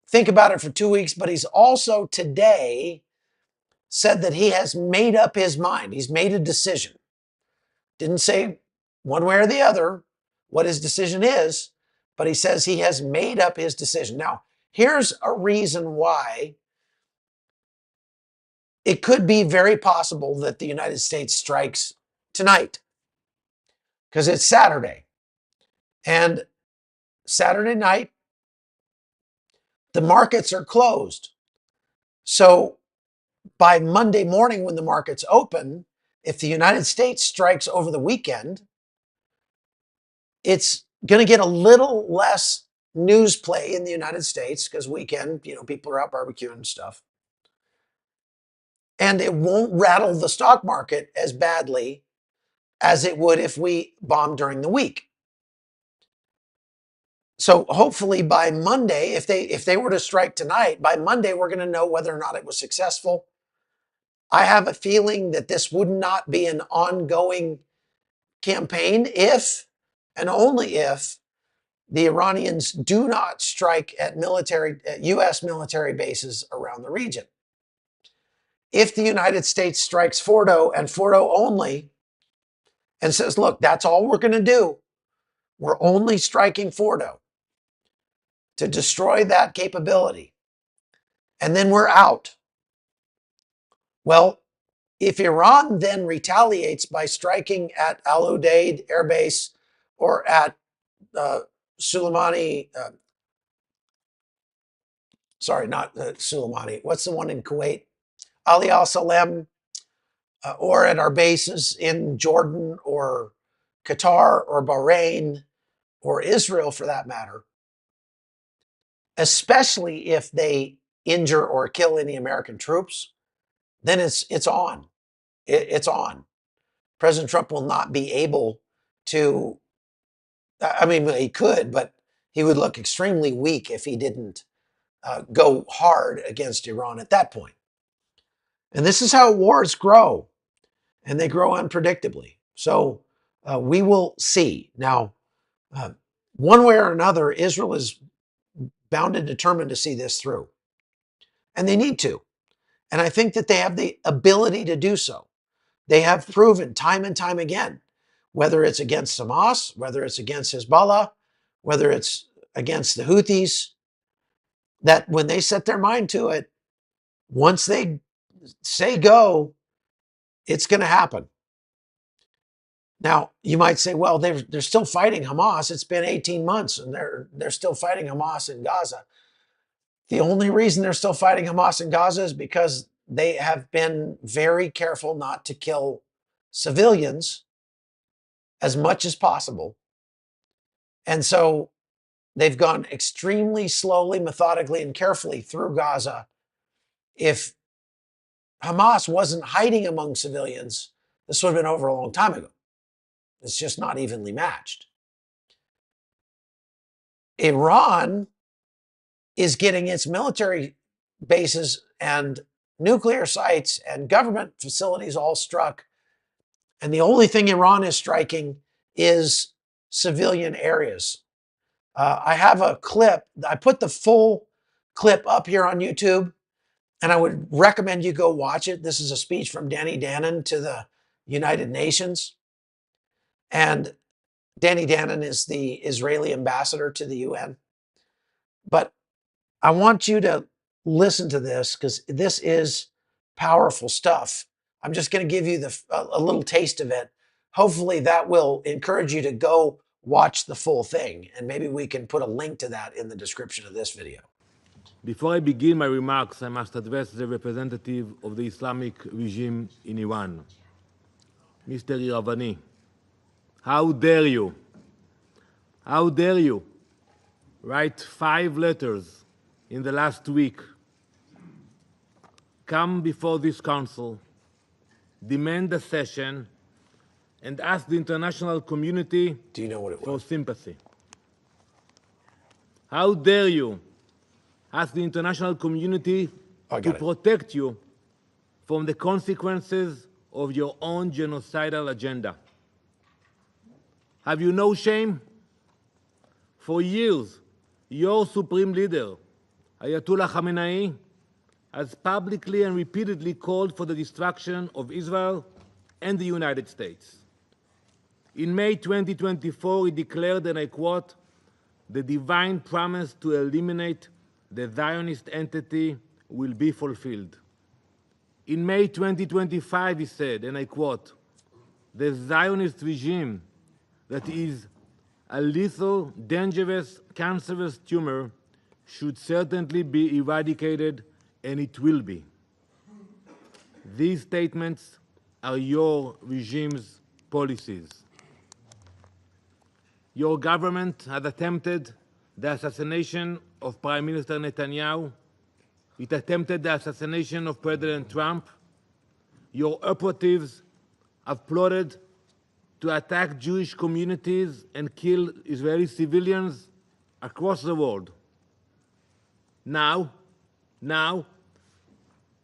think about it for 2 weeks, but he's also today said that he has made up his mind. He's made a decision. Didn't say one way or the other what his decision is, but he says he has made up his decision. Now, here's a reason why it could be very possible that the United States strikes tonight, because it's Saturday. And Saturday night, the markets are closed. So by Monday morning, when the markets open, if the United States strikes over the weekend, it's going to get a little less news play in the United States because weekend, people are out barbecuing and stuff. And it won't rattle the stock market as badly as it would if we bombed during the week. So hopefully by Monday, if they were to strike tonight, by Monday, we're going to know whether or not it was successful. I have a feeling that this would not be an ongoing campaign if and only if the Iranians do not strike at U.S. military bases around the region. If the United States strikes Fordo and Fordo only and says, look, that's all we're going to do. We're only striking Fordo to destroy that capability. And then we're out. Well, if Iran then retaliates by striking at Al Udeid Air Base or at Soleimani, sorry, not Soleimani, what's the one in Kuwait? Ali Al Salem, or at our bases in Jordan or Qatar or Bahrain or Israel for that matter, especially if they injure or kill any American troops, then it's on. It's on. President Trump will not be able to, I mean, he could, but he would look extremely weak if he didn't go hard against Iran at that point. And this is how wars grow, and they grow unpredictably. So we will see. Now, one way or another, Israel is bound and determined to see this through. And they need to. And I think that they have the ability to do so. They have proven time and time again, whether it's against Hamas, whether it's against Hezbollah, whether it's against the Houthis, that when they set their mind to it, once they say go, it's going to happen. Now, you might say, well, they're still fighting Hamas. It's been 18 months and they're still fighting Hamas in Gaza. The only reason they're still fighting Hamas in Gaza is because they have been very careful not to kill civilians as much as possible. And so they've gone extremely slowly, methodically, and carefully through Gaza. If Hamas wasn't hiding among civilians, this would have been over a long time ago. It's just not evenly matched. Iran is getting its military bases and nuclear sites and government facilities all struck. And the only thing Iran is striking is civilian areas. I have a clip. I put the full clip up here on YouTube, and I would recommend you go watch it. This is a speech from Danny Danon to the United Nations. And Danny Danon is the Israeli ambassador to the UN. But I want you to listen to this because this is powerful stuff. I'm just going to give you a little taste of it. Hopefully that will encourage you to go watch the full thing. And maybe we can put a link to that in the description of this video. Before I begin my remarks, I must address the representative of the Islamic regime in Iran, Mr. Yerevan. How dare you? How dare you write 5 letters in the last week, come before this council, demand a session, and ask the international community for sympathy? How dare you ask the international community to protect you from the consequences of your own genocidal agenda? Have you no shame? For years, your supreme leader, Ayatollah Khamenei, has publicly and repeatedly called for the destruction of Israel and the United States. In May 2024, he declared, and I quote, "The divine promise to eliminate the Zionist entity will be fulfilled." In May 2025, he said, and I quote, "The Zionist regime that is a lethal, dangerous, cancerous tumor should certainly be eradicated, and it will be." These statements are your regime's policies. Your government has attempted the assassination of Prime Minister Netanyahu. It attempted the assassination of President Trump. Your operatives have plotted to attack Jewish communities and kill Israeli civilians across the world. Now,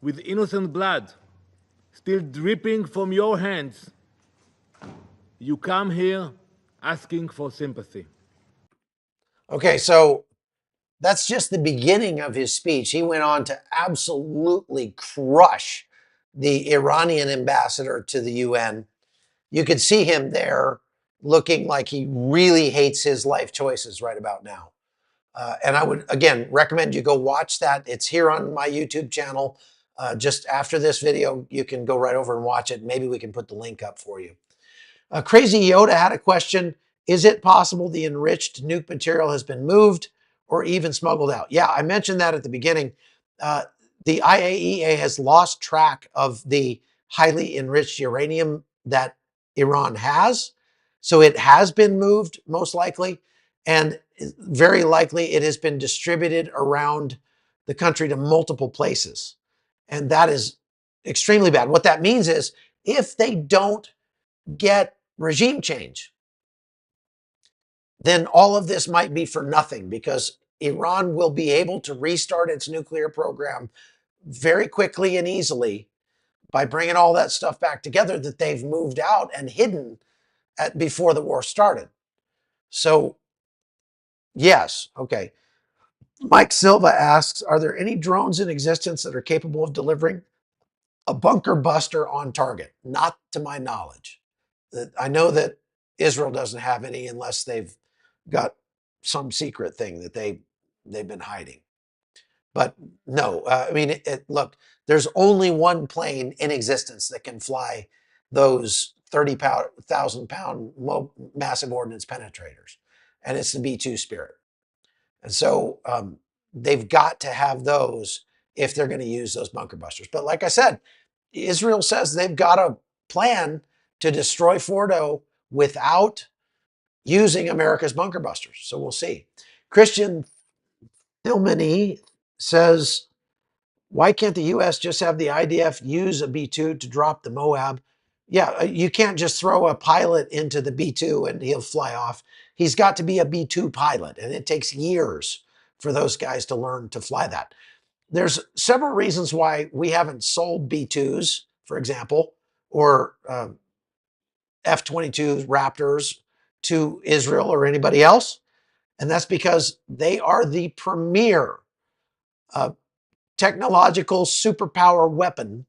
with innocent blood still dripping from your hands, you come here asking for sympathy. Okay, so that's just the beginning of his speech. He went on to absolutely crush the Iranian ambassador to the UN. You could see him there looking like he really hates his life choices right about now. And I would, again, recommend you go watch that. It's here on my YouTube channel. just after this video, you can go right over and watch it. Maybe we can put the link up for you. Crazy Yoda had a question. Is it possible the enriched nuke material has been moved or even smuggled out? Yeah, I mentioned that at the beginning. The IAEA has lost track of the highly enriched uranium that Iran has. So it has been moved, most likely, and very likely it has been distributed around the country to multiple places. And that is extremely bad. What that means is if they don't get regime change, then all of this might be for nothing, because Iran will be able to restart its nuclear program very quickly and easily by bringing all that stuff back together that they've moved out and hidden before the war started. So, yes, okay. Mike Silva asks, are there any drones in existence that are capable of delivering a bunker buster on target? Not to my knowledge. I know that Israel doesn't have any unless they've got some secret thing that they've been hiding. But no, I mean, look, there's only one plane in existence that can fly those 30,000-pound massive ordnance penetrators, and it's the B-2 Spirit. And so they've got to have those if they're going to use those bunker busters. But like I said, Israel says they've got a plan to destroy Fordo without using America's bunker busters. So we'll see. Christian Thilmany says, why can't the U.S. just have the IDF use a B-2 to drop the Moab? Yeah, you can't just throw a pilot into the B-2 and he'll fly off. He's got to be a B-2 pilot, and it takes years for those guys to learn to fly that. There's several reasons why we haven't sold B-2s, for example, or F-22 Raptors to Israel or anybody else. And that's because they are the premier technological superpower weapon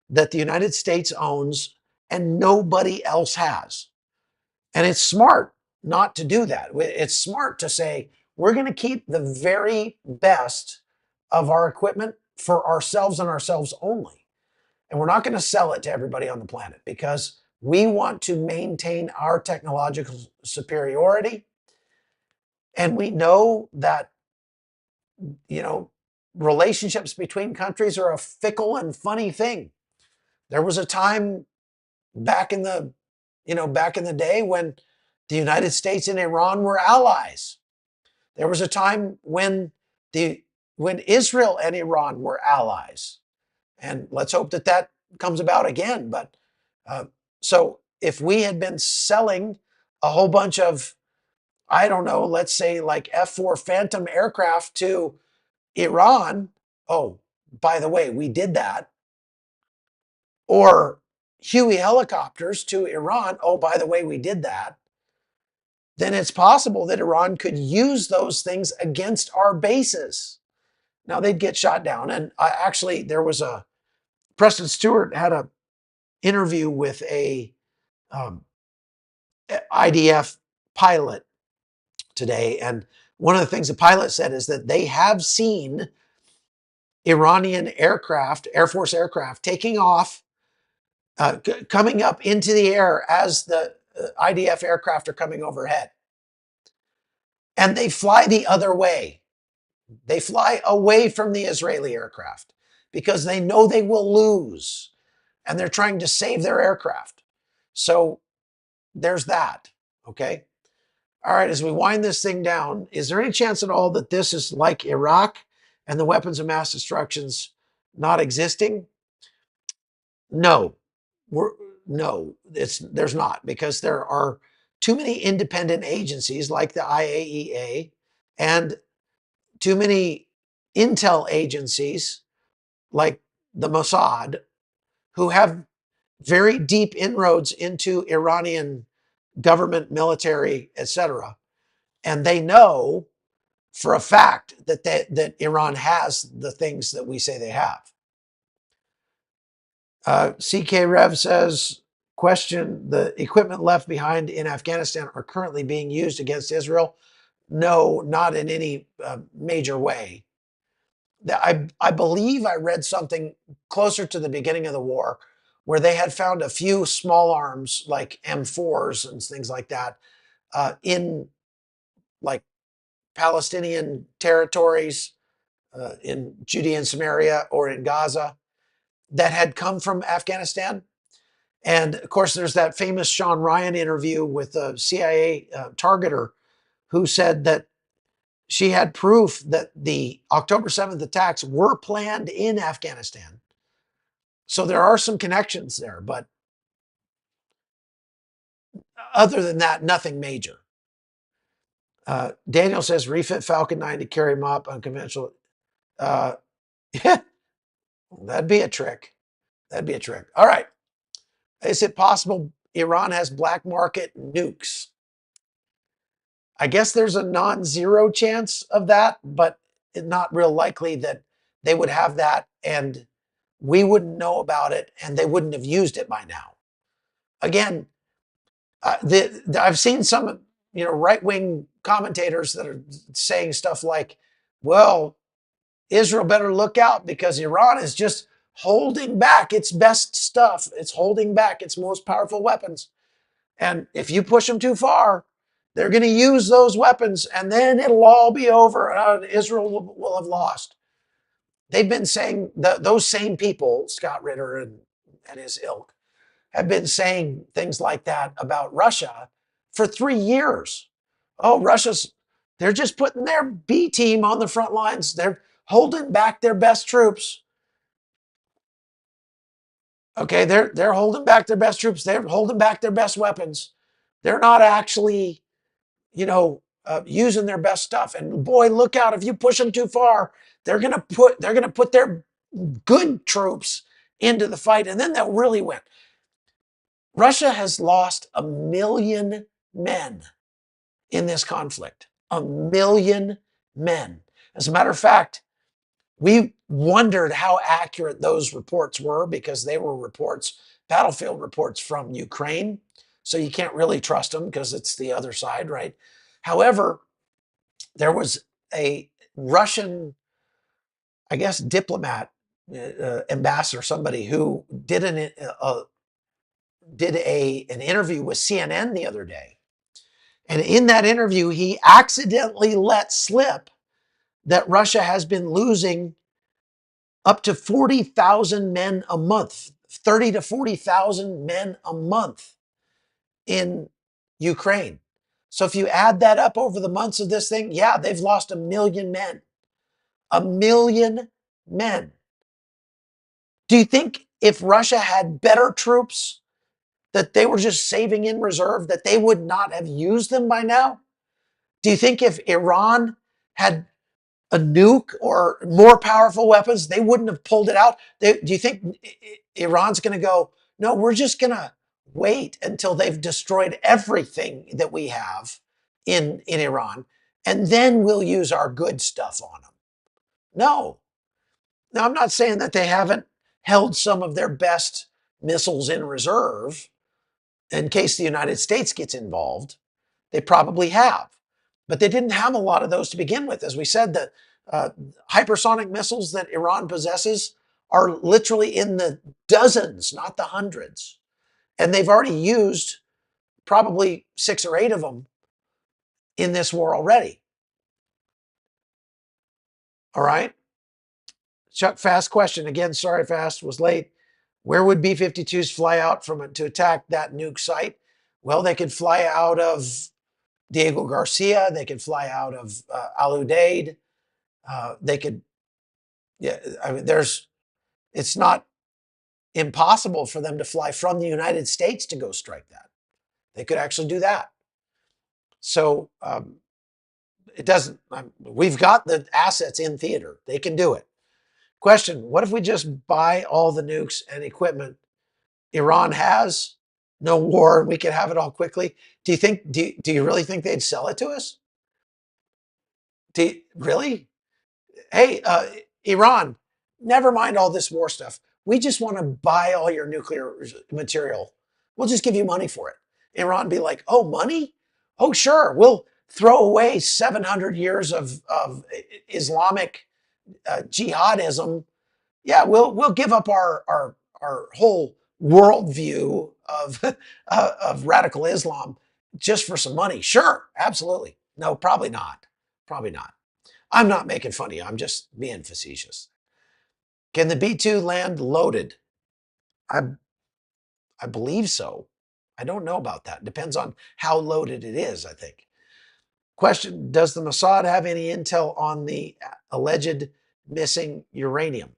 that the United States owns and nobody else has. And it's smart not to do that. It's smart to say, we're going to keep the very best of our equipment for ourselves and ourselves only. And we're not going to sell it to everybody on the planet, because we want to maintain our technological superiority. And we know that, relationships between countries are a fickle and funny thing. There was a time back in the day when the United States and Iran were allies. There was a time when Israel and Iran were allies. And let's hope that that comes about again. But so if we had been selling a whole bunch of, I don't know, let's say like F-4 Phantom aircraft to Iran, oh, by the way, we did that. Or Huey helicopters to Iran, oh, by the way, we did that. Then it's possible that Iran could use those things against our bases. Now, they'd get shot down. And actually, there was Preston Stewart had an interview with a IDF pilot today. And one of the things the pilot said is that they have seen Iranian aircraft, Air Force aircraft, taking off, coming up into the air as the IDF aircraft are coming overhead. And they fly the other way. They fly away from the Israeli aircraft because they know they will lose, and they're trying to save their aircraft. So there's that, okay? All right, as we wind this thing down, is there any chance at all that this is like Iraq and the weapons of mass destruction's not existing? No, there's not, because there are too many independent agencies like the IAEA and too many intel agencies like the Mossad who have very deep inroads into Iranian government, military, etc. And they know for a fact that Iran has the things that we say they have. CK Rev says, question, the equipment left behind in Afghanistan are currently being used against Israel? No, not in any major way. I believe I read something closer to the beginning of the war where they had found a few small arms like M4s and things like that in like Palestinian territories, in Judea and Samaria or in Gaza that had come from Afghanistan. And of course, there's that famous Sean Ryan interview with the CIA targeter who said that she had proof that the October 7th attacks were planned in Afghanistan. So there are some connections there, but other than that, nothing major. Daniel says refit Falcon 9 to carry them up unconventional. Yeah, that'd be a trick. That'd be a trick. All right. Is it possible Iran has black market nukes? I guess there's a non-zero chance of that, but it's not real likely that they would have that and we wouldn't know about it and they wouldn't have used it by now. Again, I've seen some, right-wing commentators that are saying stuff like, well, Israel better look out because Iran is just holding back its best stuff. It's holding back its most powerful weapons. And if you push them too far, they're going to use those weapons and then it'll all be over. Israel will have lost. They've been saying, those same people, Scott Ritter and his ilk, have been saying things like that about Russia for 3 years. Oh, they're just putting their B team on the front lines. They're holding back their best troops. Okay, they're holding back their best troops. They're holding back their best weapons. They're not actually, using their best stuff. And boy, look out! If you push them too far, they're gonna put their good troops into the fight, and then they'll really win. Russia has lost 1 million men in this conflict. 1 million men. As a matter of fact, we wondered how accurate those reports were because they were battlefield reports from Ukraine. So you can't really trust them because it's the other side, right? However, there was a Russian, I guess, diplomat, ambassador, somebody who did an interview with CNN the other day. And in that interview, he accidentally let slip that Russia has been losing up to 40,000 men a month, 30 to 40,000 men a month in Ukraine. So if you add that up over the months of this thing, yeah, they've lost 1 million men. 1 million men. Do you think if Russia had better troops that they were just saving in reserve, that they would not have used them by now? Do you think if Iran had a nuke or more powerful weapons, they wouldn't have pulled it out? Do you think Iran's going to go, no, we're just going to wait until they've destroyed everything that we have in Iran, and then we'll use our good stuff on them? No. Now, I'm not saying that they haven't held some of their best missiles in reserve in case the United States gets involved. They probably have. But they didn't have a lot of those to begin with. As we said, the hypersonic missiles that Iran possesses are literally in the dozens, not the hundreds. And they've already used probably 6 or 8 of them in this war already. All right? Chuck, fast question. Again, sorry, fast, was late. Where would B-52s fly out from to attack that nuke site? Well, they could fly out of Diego Garcia. They could fly out of Al Udeid. They could, yeah, I mean, it's not impossible for them to fly from the United States to go strike that. They could actually do that. So it doesn't, we've got the assets in theater. They can do it. Question, what if we just buy all the nukes and equipment Iran has? No war, and we could have it all quickly. Do you really think they'd sell it to us? Really? Hey, Iran, never mind all this war stuff. We just want to buy all your nuclear material. We'll just give you money for it. Iran be like, oh, money? Oh, sure. We'll throw away 700 years of Islamic jihadism, yeah, we'll give up our whole worldview of of radical Islam just for some money. Sure, absolutely. No, probably not. Probably not. I'm not making fun of you. I'm just being facetious. Can the B-2 land loaded? I believe so. I don't know about that. Depends on how loaded it is, I think. Question, does the Mossad have any intel on the alleged missing uranium?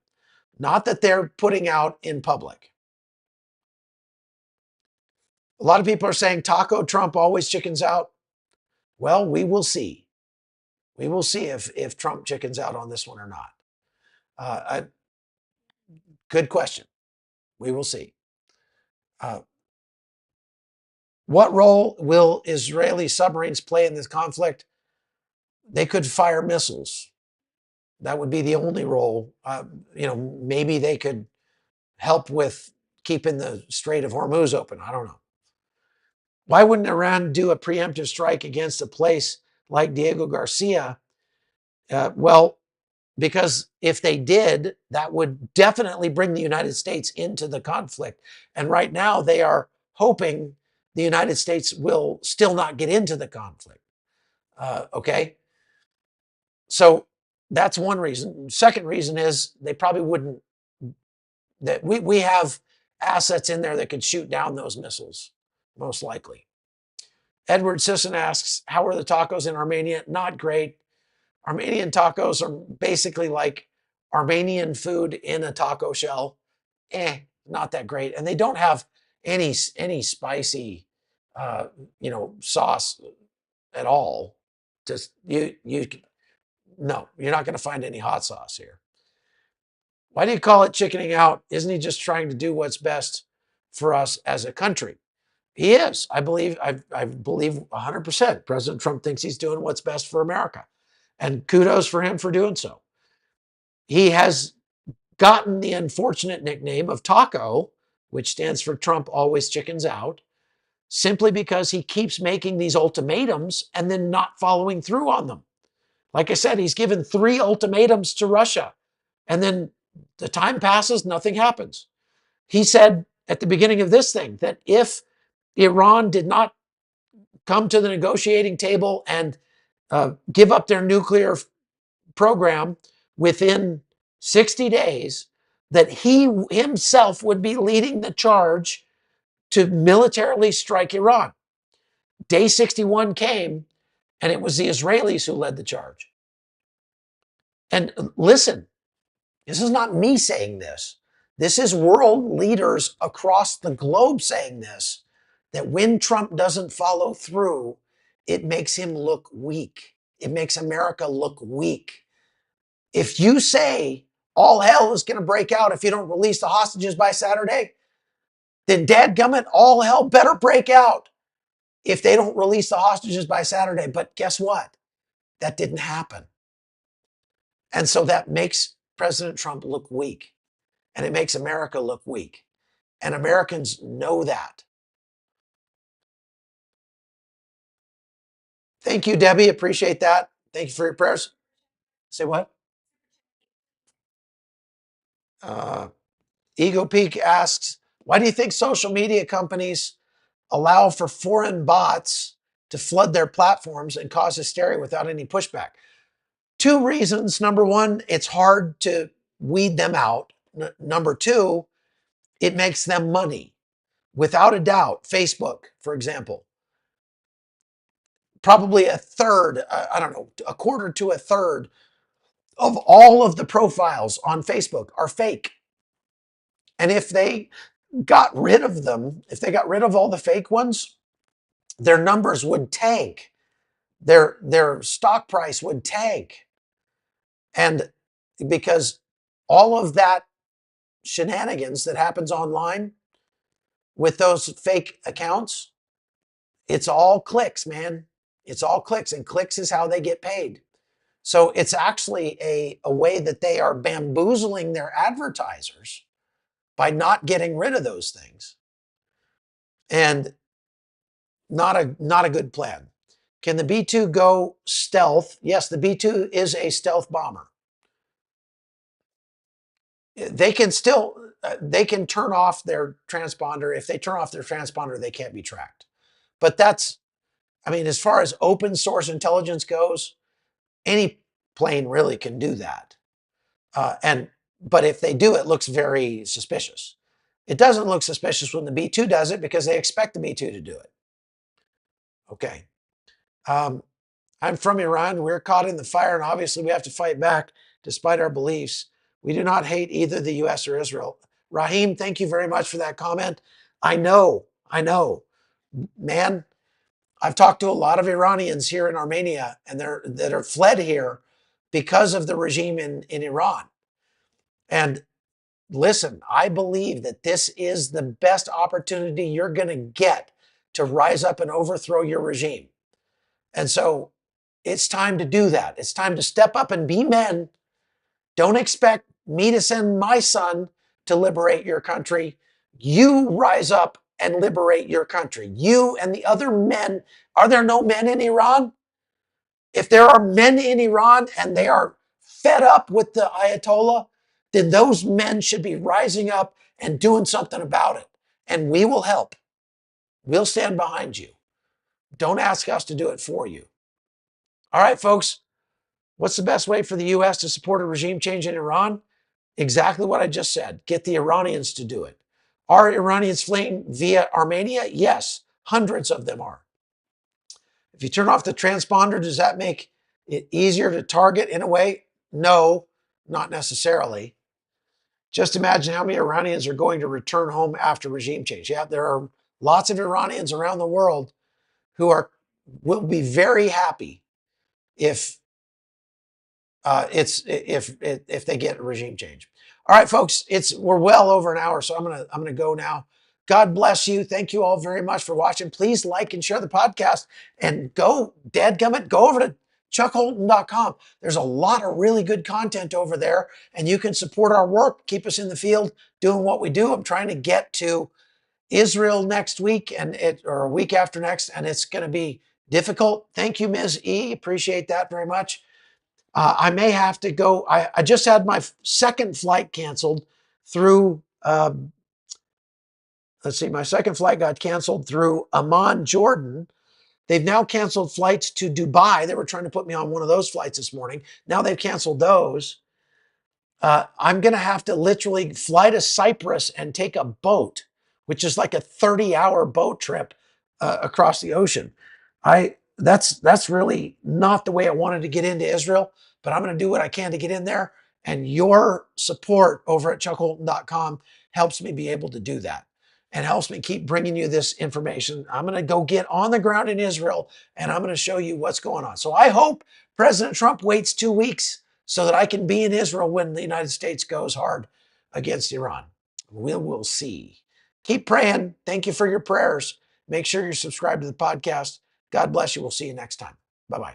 Not that they're putting out in public. A lot of people are saying taco Trump always chickens out. Well, we will see. We will see if Trump chickens out on this one or not. Good question. We will see. What role will Israeli submarines play in this conflict? They could fire missiles. That would be the only role. Maybe they could help with keeping the Strait of Hormuz open. I don't know. Why wouldn't Iran do a preemptive strike against a place like Diego Garcia? Well, because if they did, that would definitely bring the United States into the conflict. And right now, they are hoping the United States will still not get into the conflict. Okay? So that's one reason. Second reason is they probably wouldn't, that we have assets in there that could shoot down those missiles, most likely. Edward Sisson asks, how are the tacos in Armenia? Not great. Armenian tacos are basically like Armenian food in a taco shell. Not that great. And they don't have any spicy, sauce at all. Just no, you're not going to find any hot sauce here. Why do you call it chickening out? Isn't he just trying to do what's best for us as a country? He is. I believe 100%. President Trump thinks he's doing what's best for America. And kudos for him for doing so. He has gotten the unfortunate nickname of Taco, which stands for Trump always chickens out, simply because he keeps making these ultimatums and then not following through on them. Like I said, he's given 3 ultimatums to Russia, and then the time passes, nothing happens. He said at the beginning of this thing that if Iran did not come to the negotiating table and give up their nuclear program within 60 days, that he himself would be leading the charge to militarily strike Iran. Day 61 came, and it was the Israelis who led the charge. And listen, this is not me saying this. This is world leaders across the globe saying this, that when Trump doesn't follow through, it makes him look weak. It makes America look weak. If you say all hell is going to break out if you don't release the hostages by Saturday, then dadgummit, all hell better break out if they don't release the hostages by Saturday. But guess what? That didn't happen. And so that makes President Trump look weak. And it makes America look weak. And Americans know that. Thank you, Debbie. Appreciate that. Thank you for your prayers. Say what? Ego Peak asks, why do you think social media companies allow for foreign bots to flood their platforms and cause hysteria without any pushback? 2 reasons. Number 1, it's hard to weed them out. Number 2, it makes them money. Without a doubt, Facebook, for example, probably a third, a quarter to a third of all of the profiles on Facebook are fake. And if they got rid of them, if they got rid of all the fake ones, their numbers would tank. Their stock price would tank. And because all of that shenanigans that happens online with those fake accounts, it's all clicks, man. It's all clicks, and clicks is how they get paid. So it's actually a way that they are bamboozling their advertisers by not getting rid of those things. And not a good plan. Can the B-2 go stealth? Yes, the B-2 is a stealth bomber. they can still, they can turn off their transponder. If they turn off their transponder, they can't be tracked. But that's, I mean, as far as open source intelligence goes, any plane really can do that. But if they do, it looks very suspicious. It doesn't look suspicious when the B-2 does it because they expect the B-2 to do it. Okay. I'm from Iran. We're caught in the fire, and obviously we have to fight back despite our beliefs. We do not hate either the U.S. or Israel. Raheem, thank you very much for that comment. I know. Man, I've talked to a lot of Iranians here in Armenia, and that are fled here because of the regime in Iran. And listen, I believe that this is the best opportunity you're going to get to rise up and overthrow your regime. And so it's time to do that. It's time to step up and be men. Don't expect me to send my son to liberate your country. You rise up and liberate your country. You and the other men. Are there no men in Iran? If there are men in Iran and they are fed up with the Ayatollah, then those men should be rising up and doing something about it. And we will help. We'll stand behind you. Don't ask us to do it for you. All right, folks. What's the best way for the U.S. to support a regime change in Iran? Exactly what I just said. Get the Iranians to do it. Are Iranians fleeing via Armenia? Yes, hundreds of them are. If you turn off the transponder, does that make it easier to target in a way? No, not necessarily. Just imagine how many Iranians are going to return home after regime change. Yeah, there are lots of Iranians around the world who will be very happy if if they get a regime change. All right, folks, we're well over an hour, so I'm gonna go now. God bless you. Thank you all very much for watching. Please like and share the podcast, and go over to chuckholton.com. There's a lot of really good content over there, and you can support our work, keep us in the field doing what we do. I'm trying to get to Israel next week or a week after next, and it's going to be difficult. Thank you, Ms. E. Appreciate that very much. I may have to go. I just had my second flight canceled through, let's see, my second flight got canceled through Amman, Jordan. They've now canceled flights to Dubai. They were trying to put me on one of those flights this morning. Now they've canceled those. I'm going to have to literally fly to Cyprus and take a boat, which is like a 30-hour boat trip across the ocean. That's really not the way I wanted to get into Israel, but I'm going to do what I can to get in there. And your support over at chuckholton.com helps me be able to do that and helps me keep bringing you this information. I'm going to go get on the ground in Israel, and I'm going to show you what's going on. So I hope President Trump waits 2 weeks so that I can be in Israel when the United States goes hard against Iran. We'll see. Keep praying. Thank you for your prayers. Make sure you're subscribed to the podcast. God bless you. We'll see you next time. Bye-bye.